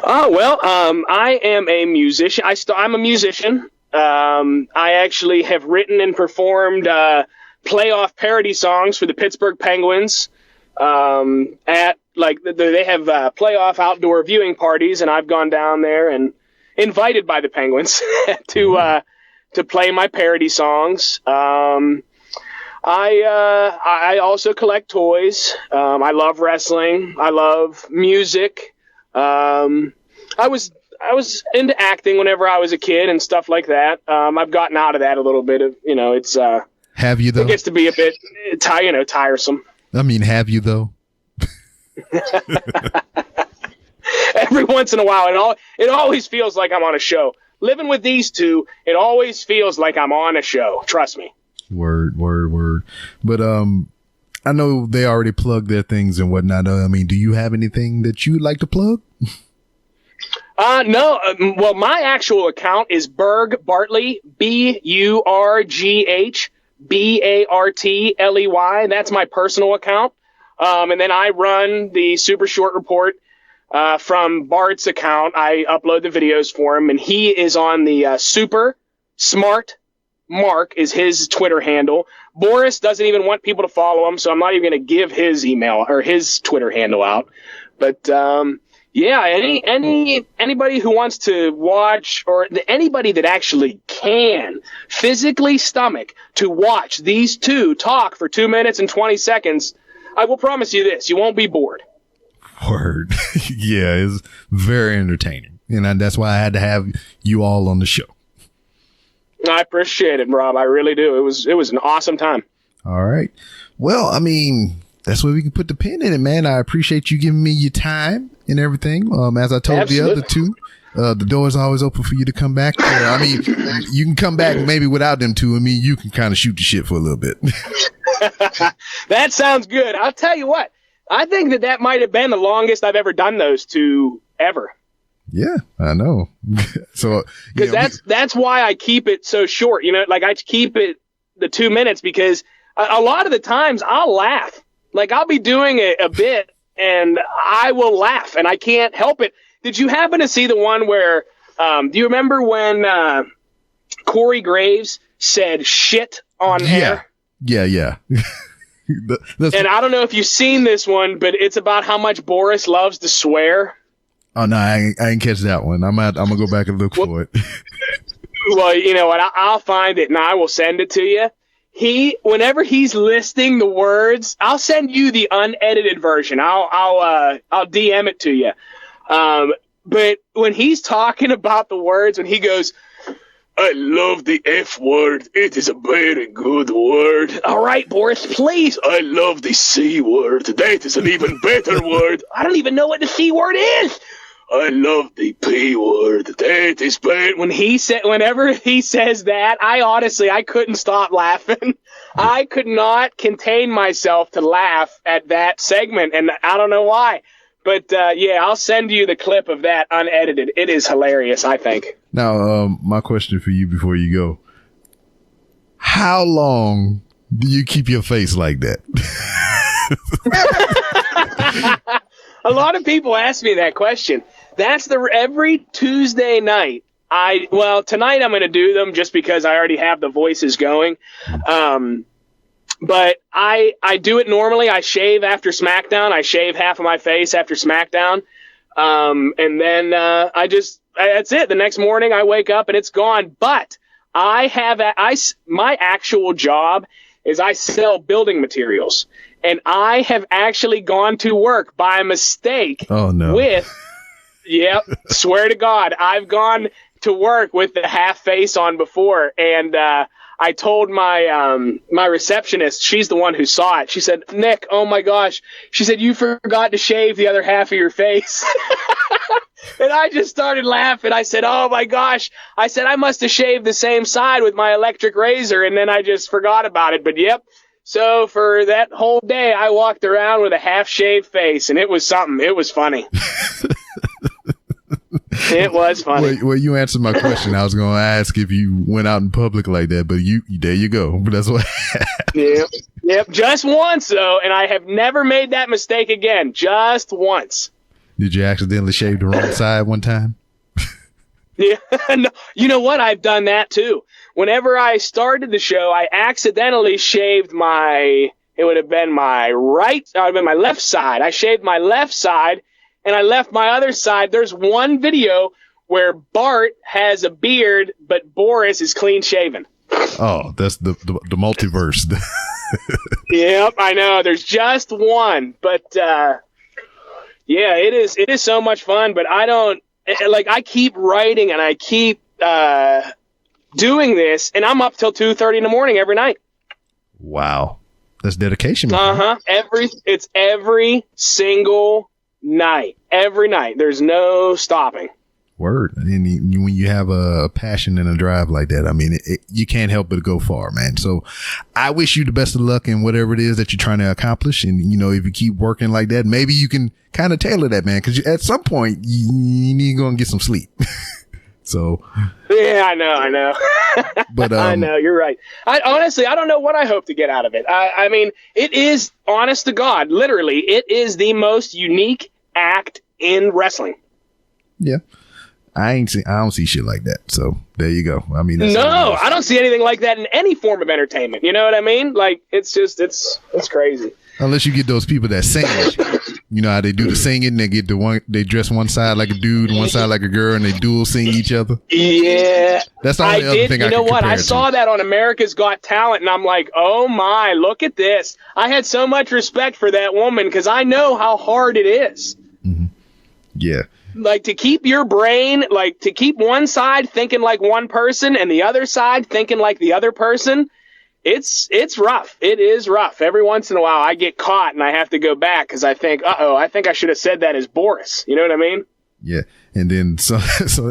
Oh, well, I am a musician. I'm a musician. I actually have written and performed playoff parody songs for the Pittsburgh Penguins. They have playoff outdoor viewing parties, and I've gone down there and invited by the Penguins to play my parody songs. I also collect toys. I love wrestling. I love music. I was into acting whenever I was a kid and stuff like that. I've gotten out of that a little bit. It's have you though? It gets to be a bit tiresome. I mean, have you though? Every once in a while, it always feels like I'm on a show. Living with these two, it always feels like I'm on a show. Trust me. Word. But I know they already plugged their things and whatnot. I mean, do you have anything that you'd like to plug? No. Well, my actual account is Berg Bartley, BURGH That's my personal account. And then I run the Super Short Report from Bart's account. I upload the videos for him, and he is on the Super Smart Mark is his Twitter handle. Boris doesn't even want people to follow him, so I'm not even going to give his email or his Twitter handle out. But yeah, anybody who wants to watch, or anybody that actually can physically stomach to watch these two talk for 2 minutes and 20 seconds, I will promise you this: you won't be bored. Word. Yeah, it's very entertaining, and that's why I had to have you all on the show. I appreciate it, Rob. I really do. It was an awesome time. All right. Well, I mean, that's where we can put the pin in it, man. I appreciate you giving me your time and everything. As I told the other two, the door is always open for you to come back. I mean, you can come back maybe without them two. I mean, you can kind of shoot the shit for a little bit. That sounds good. I'll tell you what. I think that might have been the longest I've ever done those two ever. Yeah, I know. So because that's why I keep it so short. You know, like I keep it the 2 minutes because a lot of the times I'll laugh. Like I'll be doing a bit and I will laugh and I can't help it. Did you happen to see the one where? Do you remember when Corey Graves said shit on air? Yeah. And I don't know if you've seen this one, but it's about how much Boris loves to swear. Oh no, I ain't catch that one. I'm gonna go back and look for it. Well, you know what? I'll find it and I will send it to you. Whenever he's listing the words, I'll send you the unedited version. I'll DM it to you. But when he's talking about the words, when he goes, I love the F word. It is a very good word. All right, Boris, please. I love the C word. That is an even better word. I don't even know what the C word is. I love the P word. That is bad. Whenever he says that, I couldn't stop laughing. I could not contain myself to laugh at that segment, and I don't know why. But yeah, I'll send you the clip of that unedited. It is hilarious, I think. Now, my question for you before you go: how long do you keep your face like that? A lot of people ask me that question. That's every Tuesday night. Tonight I'm going to do them just because I already have the voices going. But I do it normally. I shave after SmackDown. I shave half of my face after SmackDown. And then that's it. The next morning I wake up and it's gone. But my actual job is I sell building materials. And I have actually gone to work by mistake. Oh, no. Yep, swear to God, I've gone to work with the half face on before. And I told my receptionist, she's the one who saw it. She said, Nick, oh my gosh. She said, you forgot to shave the other half of your face. And I just started laughing. I said, oh my gosh. I said, I must have shaved the same side with my electric razor. And then I just forgot about it. But yep. So for that whole day, I walked around with a half-shaved face, and it was something. It was funny. It was funny. Well, you answered my question. I was going to ask if you went out in public like that, but there you go. That's what. Yep. Just once, though, and I have never made that mistake again. Just once. Did you accidentally shave the wrong side one time? Yeah. No, you know what? I've done that, too. Whenever I started the show, I accidentally shaved my left side. I shaved my left side, and I left my other side. There's one video where Bart has a beard, but Boris is clean shaven. Oh, that's the multiverse. Yep, I know. There's just one, but yeah, it is so much fun. But I keep writing and I keep doing this, and I'm up till 2:30 in the morning every night. Wow, that's dedication. It's every single night. Every night. There's no stopping. Word. And when you have a passion and a drive like that, I mean, you can't help but go far, man. So I wish you the best of luck in whatever it is that you're trying to accomplish. And, you know, if you keep working like that, maybe you can kind of tailor that, man, because at some point you need to go and get some sleep. So. Yeah, I know. But I know, you're right. Honestly, I don't know what I hope to get out of it. I mean, it is, honest to God, literally, it is the most unique act in wrestling. Yeah. I don't see shit like that. So there you go. I mean, no, I don't see anything like that in any form of entertainment. You know what I mean? Like, it's just, it's crazy. Unless you get those people that sing, you know how they do the singing. They dress one side like a dude, one side like a girl, and they dual sing each other. Yeah, that's the only other thing. You know what? I saw that on America's Got Talent, and I'm like, oh my, look at this. I had so much respect for that woman because I know how hard it is. Mm-hmm. Yeah. Like, to keep your brain, like, to keep one side thinking like one person and the other side thinking like the other person, it's rough. It is rough. Every once in a while, I get caught and I have to go back because I think, I think I should have said that as Boris. You know what I mean? Yeah. And then, so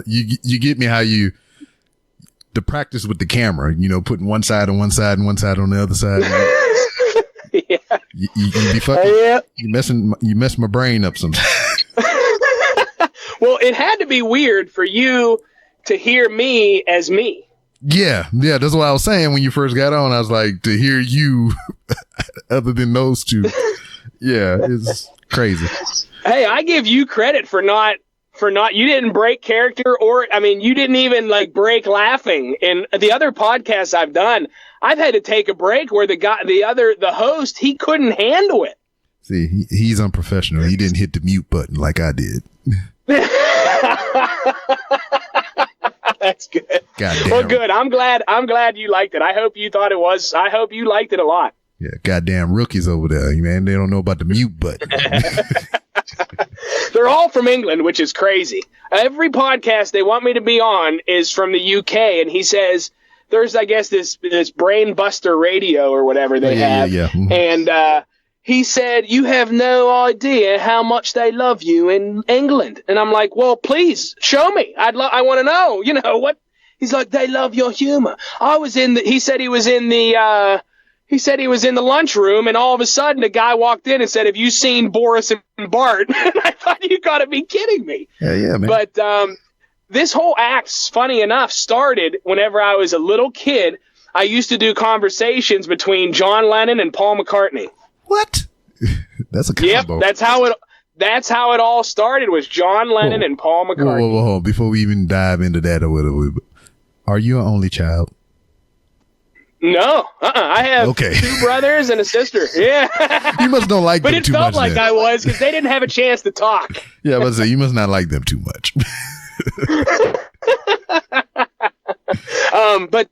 you get me how the practice with the camera, you know, putting one side on one side and one side on the other side. Yeah. You be fucking, yeah. You mess my brain up sometimes. Well, it had to be weird for you to hear me as me. Yeah, that's what I was saying when you first got on. I was like, to hear you other than those two. Yeah, it's crazy. Hey, I give you credit for not you didn't break character, or I mean, you didn't even like break laughing. In the other podcasts I've done, I've had to take a break where the host, he couldn't handle it. See, he's unprofessional. He didn't hit the mute button like I did. That's good. Goddamn. Well, good. I'm glad you liked it. I hope you liked it a lot. Yeah, goddamn rookies over there, man. They don't know about the mute button. They're all from England, which is crazy. Every podcast they want me to be on is from the UK, and he says there's, I guess, this Brain Buster Radio or whatever they have. Yeah. Mm-hmm. And he said, you have no idea how much they love you in England. And I'm like, well, please show me. I want to know, you know what? He's like, they love your humor. He said he was in the lunchroom, and all of a sudden a guy walked in and said, have you seen Boris and Bart? And I thought, you gotta be kidding me. Yeah, man. But, this whole act, funny enough, started whenever I was a little kid. I used to do conversations between John Lennon and Paul McCartney. What? That's a combo. Yep, that's how it all started, was John Lennon and Paul McCartney. Whoa. Before we even dive into that or whatever, are you an only child? No, I have 2 brothers and a sister. Yeah. You must not like them too much. But it felt like I was, because they didn't have a chance to talk. Yeah, I was say you must not like them too much. But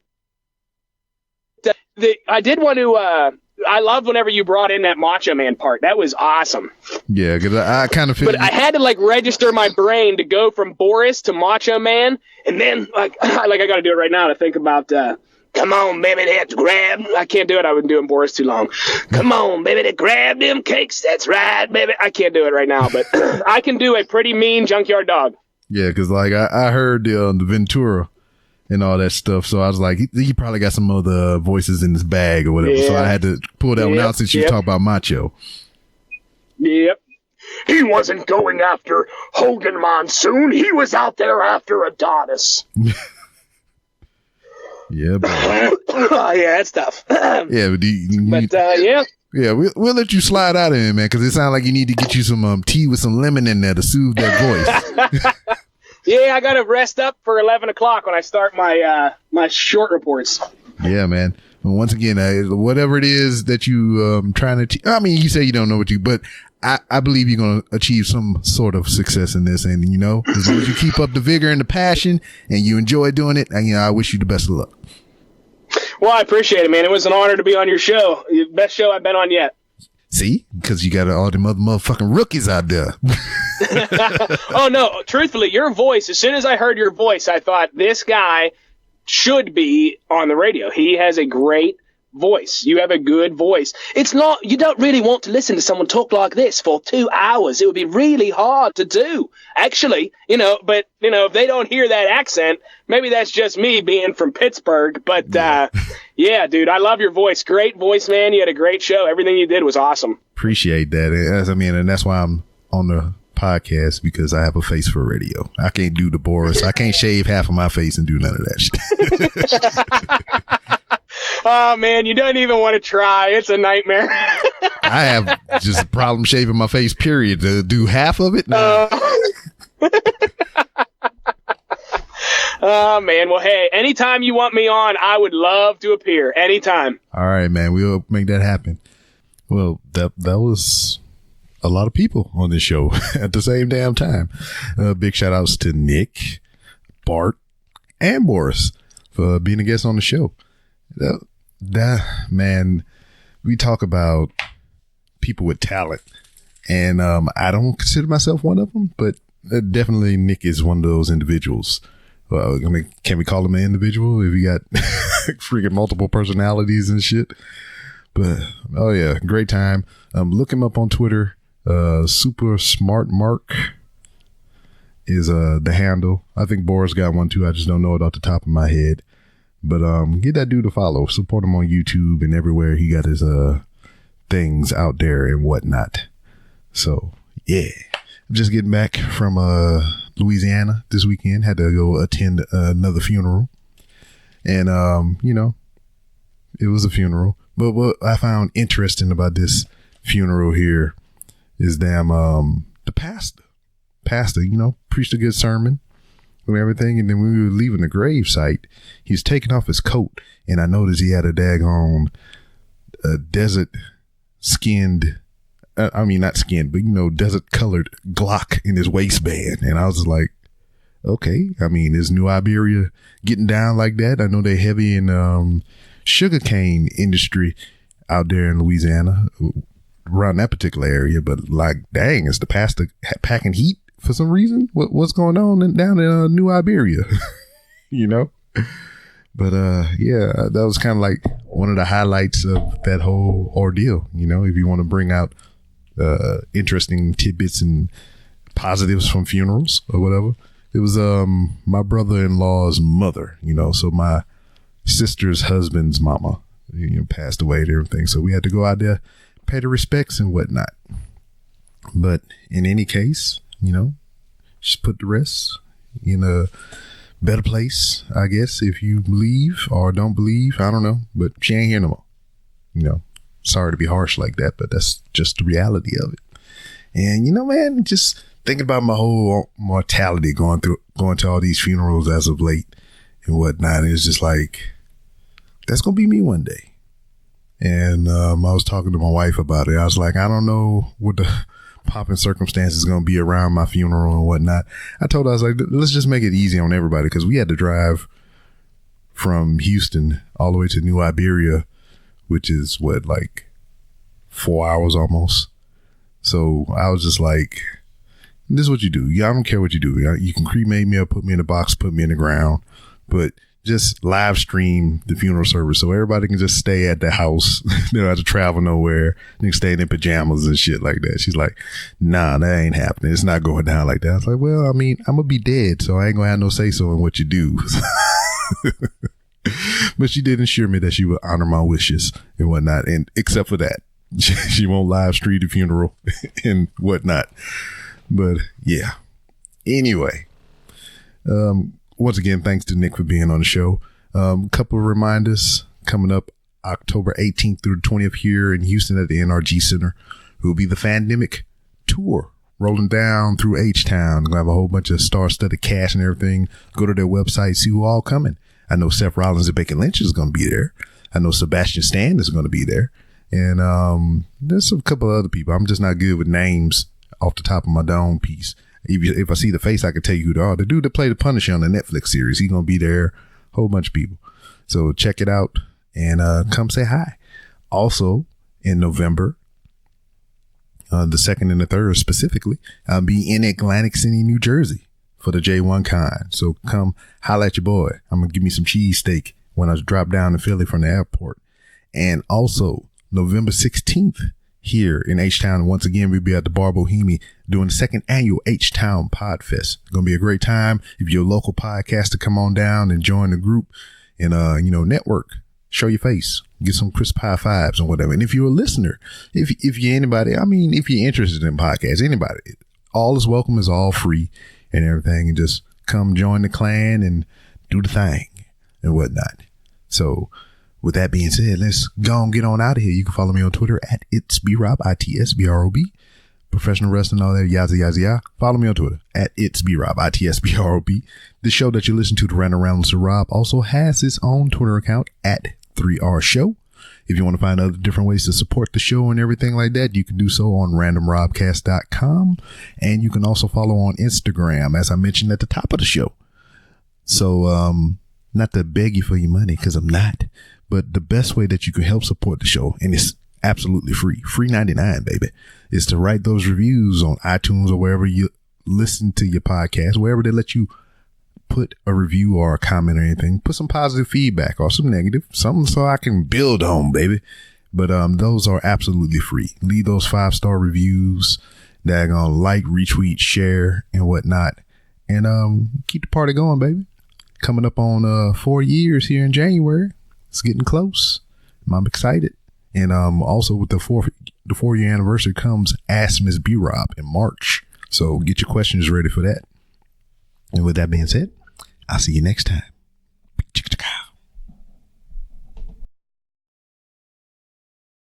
I did want to. I loved whenever you brought in that Macho Man part. That was awesome. Yeah, because I kind of feel. But I had to like register my brain to go from Boris to Macho Man, and then like I got to do it right now to think about. Come on, baby, let's grab. I can't do it. I've been doing Boris too long. Come on, baby, to grab them cakes. That's right, baby. I can't do it right now, but I can do a pretty mean Junkyard Dog. Yeah, because like I heard the Ventura and all that stuff, so I was like, he probably got some other voices in his bag or whatever. Yeah. So I had to pull that one out since you talk about Macho. Yep. He wasn't going after Hogan Monsoon. He was out there after Adonis. Yeah, but yeah, that's tough. Yeah, yeah. Yeah, we'll let you slide out of it, man, because it sounds like you need to get you some tea with some lemon in there to soothe that voice. Yeah, I got to rest up for 11 o'clock when I start my short reports. Yeah, man. Well, once again, whatever it is that you trying to I mean, you say you don't know what but I believe you're going to achieve some sort of success in this. And, you know, as long as you keep up the vigor and the passion and you enjoy doing it, and, you know, I wish you the best of luck. Well, I appreciate it, man. It was an honor to be on your show. Best show I've been on yet. See? Because you got all them other motherfucking rookies out there. Oh, no. Truthfully, your voice, as soon as I heard your voice, I thought this guy should be on the radio. He has a great voice. You have a good voice. It's not, you don't really want to listen to someone talk like this for 2 hours. It would be really hard to do, actually, but if they don't hear that accent, maybe that's just me being from Pittsburgh. But yeah, dude, I love your voice. Great voice, man. You had a great show. Everything you did was awesome. Appreciate that. And that's why I'm on the podcast, because I have a face for radio. I can't do the Boris. I can't shave half of my face and do none of that shit. Oh man, you don't even want to try. It's a nightmare. I have just a problem shaving my face, period. To do half of it? No. Oh man, well hey, anytime you want me on, I would love to appear. Anytime. All right, man, we'll make that happen. Well, that was a lot of people on this show at the same damn time. Big shout outs to Nick, Bart, and Boris for being a guest on the show. That man, we talk about people with talent, and I don't consider myself one of them, but definitely Nick is one of those individuals. Can we call him an individual if he got freaking multiple personalities and shit? But oh yeah, great time. Look him up on Twitter. Super Smart Mark is the handle. I think Boris got one too. I just don't know it off the top of my head. But get that dude a follow. Support him on YouTube and everywhere. He got his things out there and whatnot. So yeah, I'm just getting back from Louisiana this weekend. Had to go attend another funeral, and it was a funeral. But what I found interesting about this funeral here is the pastor, preached a good sermon and everything. And then when we were leaving the grave site, he was taking off his coat, and I noticed he had a daggone desert skinned, not skinned, but desert colored Glock in his waistband. And I was like, okay, is New Iberia getting down like that? I know they're heavy in sugarcane industry out there in Louisiana, around that particular area. But like, dang, is the pastor packing heat for some reason? What's going on down in New Iberia? But yeah, that was kind of like one of the highlights of that whole ordeal. If you want to bring out interesting tidbits and positives from funerals or whatever, it was my brother-in-law's mother. So my sister's husband's mama passed away and everything, so we had to go out there, pay the respects and whatnot. But in any case, just put the rest in a better place, I guess, if you believe or don't believe. I don't know, but she ain't here no more. Sorry to be harsh like that, but that's just the reality of it. And man, just thinking about my whole mortality, going to all these funerals as of late and whatnot, it's just like, that's gonna be me one day. And I was talking to my wife about it. I was like, I don't know what the popping circumstances is gonna be around my funeral and whatnot. I told her, I was like, let's just make it easy on everybody, because we had to drive from Houston all the way to New Iberia, which is like 4 hours almost. So I was just like, this is what you do. I don't care what you do. You can cremate me or put me in a box, put me in the ground, but just live stream the funeral service so everybody can just stay at the house. They don't have to travel nowhere. They can stay in their pajamas and shit like that. She's like, nah, that ain't happening. It's not going down like that. I was like, well, I'm gonna be dead, so I ain't gonna have no say so in what you do. But she did assure me that she would honor my wishes and whatnot. And except for that, she won't live stream the funeral and whatnot. But yeah. Anyway, once again, thanks to Nick for being on the show. Couple of reminders coming up October 18th through the 20th here in Houston at the NRG Center. It will be the Fandemic tour rolling down through HTown. Gonna have a whole bunch of star-studded cast and everything. Go to their website, see who all coming. I know Seth Rollins and Becky Lynch is going to be there. I know Sebastian Stan is going to be there. And there's a couple of other people. I'm just not good with names off the top of my dome piece. If I see the face, I can tell you who they are. The dude that played the Punisher on the Netflix series, he's going to be there. Whole bunch of people. So check it out and come say hi. Also, in November, the 2nd and the 3rd specifically, I'll be in Atlantic City, New Jersey for the J1 Con. So come holla at your boy. I'm going to give me some cheesesteak when I drop down in Philly from the airport. And also November 16th here in HTown. Once again, we'll be at the bar Boheme doing the second annual HTown Podfest. It's going to be a great time. If you're a local podcaster, come on down and join the group and, network, show your face, get some crisp high fives and whatever. And if you're a listener, if you're anybody, if you're interested in podcasts, anybody, all is welcome, is all free and everything. And just come join the clan and do the thing and whatnot. So with that being said, let's go and get on out of here. You can follow me on Twitter at itsbrob, ITSBROB. Professional wrestling, all that, yaza, yaza, yaza. Follow me on Twitter at itsbrob, ITSBROB. The show that you listen to, The Random Ramblings with Rob, also has its own Twitter account at 3R Show. If you want to find other different ways to support the show and everything like that, you can do so on randomrobcast.com. And you can also follow on Instagram, as I mentioned at the top of the show. So, not to beg you for your money, because I'm not. But the best way that you can help support the show, and it's absolutely free 99, baby, is to write those reviews on iTunes or wherever you listen to your podcast, wherever they let you put a review or a comment or anything. Put some positive feedback or some negative, something so I can build on, baby. But those are absolutely free. Leave those 5-star reviews, daggone like, retweet, share, and whatnot, and keep the party going, baby. Coming up on 4 years here in January. It's getting close. I'm excited. And also with the 4-year anniversary comes Ask Miss B-Rob in March. So get your questions ready for that. And with that being said, I'll see you next time.